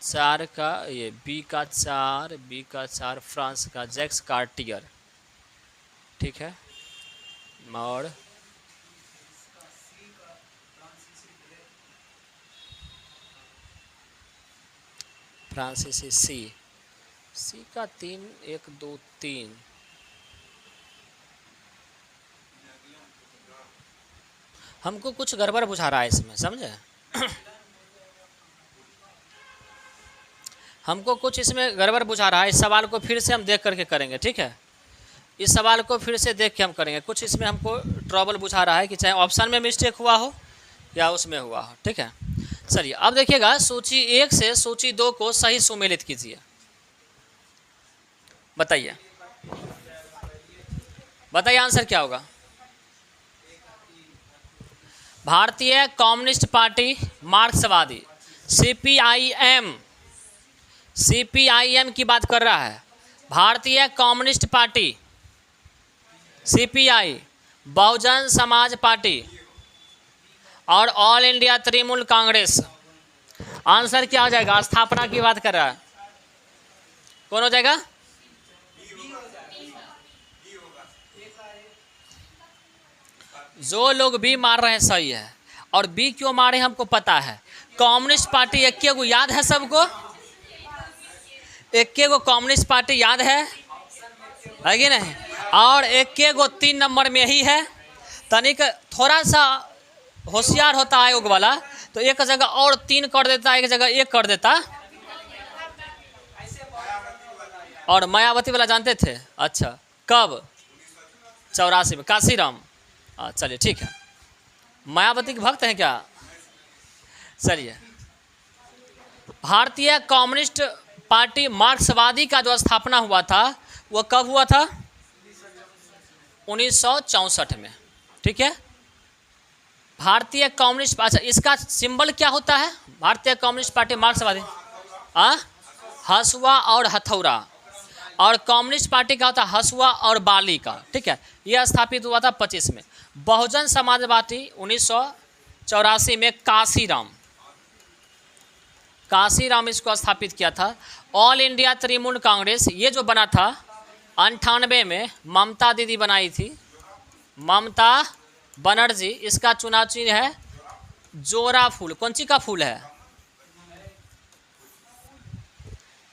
4 का ये बी का 4, फ्रांस का जैक्स कार्टियर, ठीक है। और फ्रांसीसी सी का 3, 1 2 3। हमको कुछ गड़बड़ बुझा रहा है इसमें, समझे? हमको कुछ इसमें गड़बड़ बुझा रहा है। इस सवाल को फिर से हम देख करके करेंगे, ठीक है। इस सवाल को फिर से देख के हम करेंगे। कुछ इसमें हमको ट्रबल बुझा रहा है कि चाहे ऑप्शन में मिस्टेक हुआ हो या उसमें हुआ हो, ठीक है। चलिए अब देखिएगा, सूची 1 से सूची 2 को सही सुमेलित कीजिए। बताइए, बताइए आंसर क्या होगा? भारतीय कम्युनिस्ट पार्टी मार्क्सवादी, सीपीआईएम की बात कर रहा है। भारतीय communist party CPI, Bahujan Samaj party और all India Trinamool Congress. Answer क्या हो जाएगा? स्थापना की बात कर रहा है। कौन हो जाएगा? जो लोग बी मार रहे हैं सही है। और बी क्यों मारे हमको पता है। कम्युनिस्ट पार्टी एक को याद है, सबको एक को कम्युनिस्ट पार्टी याद है कि नहीं? और एक को 3 नंबर में ही है। तनिक थोड़ा सा होशियार होता आयोग वाला तो एक जगह और 3 कर देता, एक जगह 1 कर देता। और मायावती वाला जानते थे? अच्छा, कब? 84 में, काशीराम। चलिए ठीक है। मायावती के भक्त हैं क्या? चलिए, भारतीय कम्युनिस्ट पार्टी मार्क्सवादी का जो स्थापना हुआ था वो कब हुआ था? 1964 में, ठीक है। भारतीय कम्युनिस्ट, अच्छा इसका सिंबल क्या होता है? भारतीय कम्युनिस्ट पार्टी मार्क्सवादी हसुआ और हथौड़ा। और कम्युनिस्ट पार्टी का होता है हसुआ और बाली का, ठीक है। यह स्थापित हुआ था 25 में। बहुजन समाज पार्टी 1984 में काशीराम। काशीराम इसको स्थापित किया था। ऑल इंडिया तृणमूल कांग्रेस ये जो बना था 98 में ममता दीदी बनाई थी, ममता बनर्जी। इसका चुनाव चिन्ह है जोरा फूल। कौन सी का फूल है?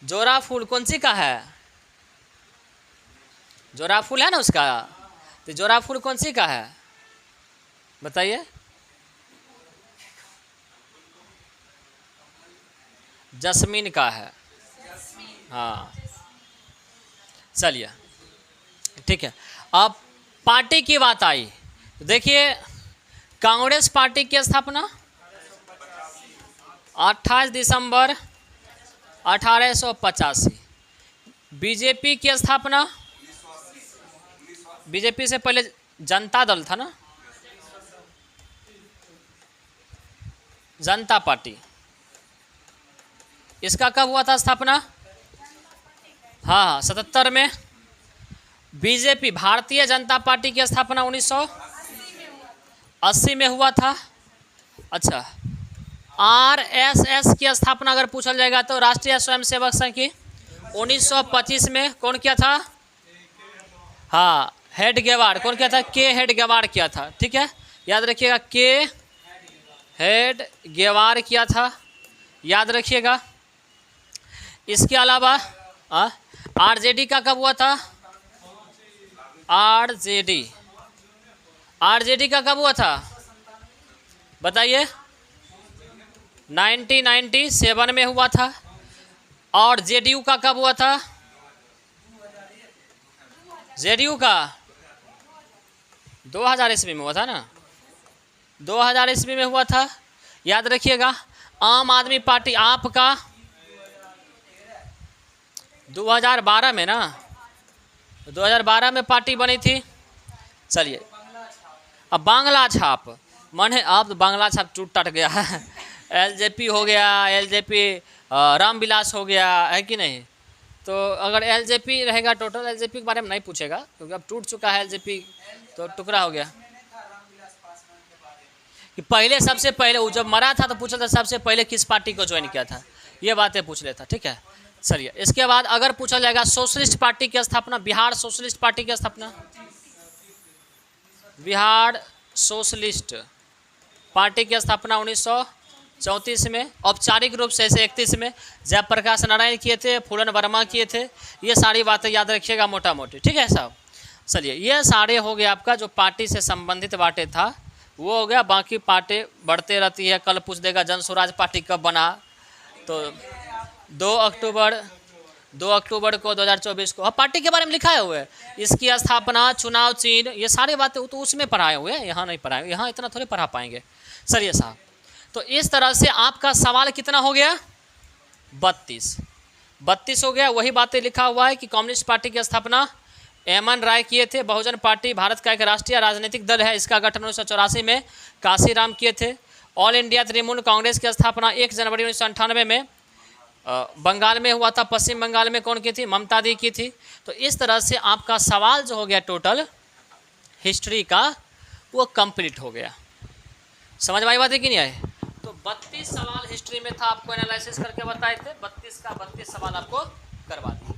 जोरा फूल कौन सी का है? जोरा फूल है ना उसका। तो जोरा फूल कौन सी का है बताइए? जस्मीन का है। हाँ चलिए ठीक है। अब पार्टी की बात आई, देखिए कांग्रेस पार्टी की स्थापना 28 दिसंबर 1885। बीजेपी की स्थापना, बीजेपी से पहले जनता दल था ना, जनता पार्टी, इसका कब हुआ था स्थापना? हाँ 77 में। बीजेपी भारतीय जनता पार्टी की स्थापना 1980 में हुआ था। अच्छा, आरएसएस की स्थापना अगर पूछा जाएगा तो राष्ट्रीय स्वयंसेवक संघ की 1925 में कौन किया था? हाँ हेडगेवार। कौन किया था? के हेडगेवार किया था। ठीक है, याद रखिएगा, के हेडगेवार किया था, याद रखिएगा। इसके अलावा आरजेडी का कब हुआ था? आरजेडी का कब हुआ था बताइए? 1997 में हुआ था। और जेडीयू का कब हुआ था? जेडीयू का 2000 ईस्वी में हुआ था ना, 2000 ईस्वी में हुआ था, याद रखिएगा। आम आदमी पार्टी आपका 2012 में ना, 2012 में पार्टी बनी थी। चलिए अब बांग्ला छाप, माने अब बांग्ला छाप टूट गया है। एलजेपी हो गया, एलजेपी रामविलास हो गया, है कि नहीं? तो अगर एलजेपी रहेगा टोटल, एलजेपी के बारे में नहीं पूछेगा क्योंकि अब टूट चुका है एलजेपी, तो टुकड़ा हो गया। कि पहले सबसे पहले वो जब मरा था तो पूछा था सबसे पहले किस पार्टी को ज्वाइन किया था, ये बातें पूछ लेता। ठीक है, चलिए इसके बाद अगर पूछा जाएगा सोशलिस्ट पार्टी की स्थापना, बिहार सोशलिस्ट पार्टी की स्थापना, बिहार सोशलिस्ट पार्टी की स्थापना 1934 में, औपचारिक रूप से 31 में जयप्रकाश नारायण किए थे, फूलन वर्मा किए थे। ये सारी बातें याद रखिएगा मोटा मोटी। ठीक है साहब, चलिए ये सारे हो गए आपका जो पार्टी से संबंधित बातें था वो हो गया। बाकी पार्टी बढ़ते रहती है। कल पूछ देगा जन स्वराज पार्टी कब बना, तो 2 अक्टूबर को 2024 को। पार्टी के बारे में लिखा हुआ है, इसकी स्थापना, चुनाव चिन्ह, ये सारी बातें तो उसमें पढ़ाए हुए हैं, यहाँ नहीं पढ़ाए, यहाँ इतना थोड़ी पढ़ा पाएंगे। चलिए साहब, तो इस तरह से आपका सवाल कितना हो गया? 32 हो गया। वही बातें लिखा हुआ है कि कम्युनिस्ट पार्टी की स्थापना एमएन राय किए थे। बहुजन पार्टी भारत का एक राष्ट्रीय राजनीतिक दल है, इसका गठन 1984 में काशीराम किए थे। ऑल इंडिया तृणमूल कांग्रेस की स्थापना 1 जनवरी 1998 में बंगाल में हुआ था। पश्चिम बंगाल में कौन की थी? ममता दी की थी। तो इस तरह से आपका सवाल जो हो गया टोटल हिस्ट्री का वो कंप्लीट हो गया। समझ में आई बात है कि नहीं आई? तो 32 सवाल हिस्ट्री में था, आपको एनालिसिस करके बताए थे। 32 का 32 सवाल आपको करवा दिए।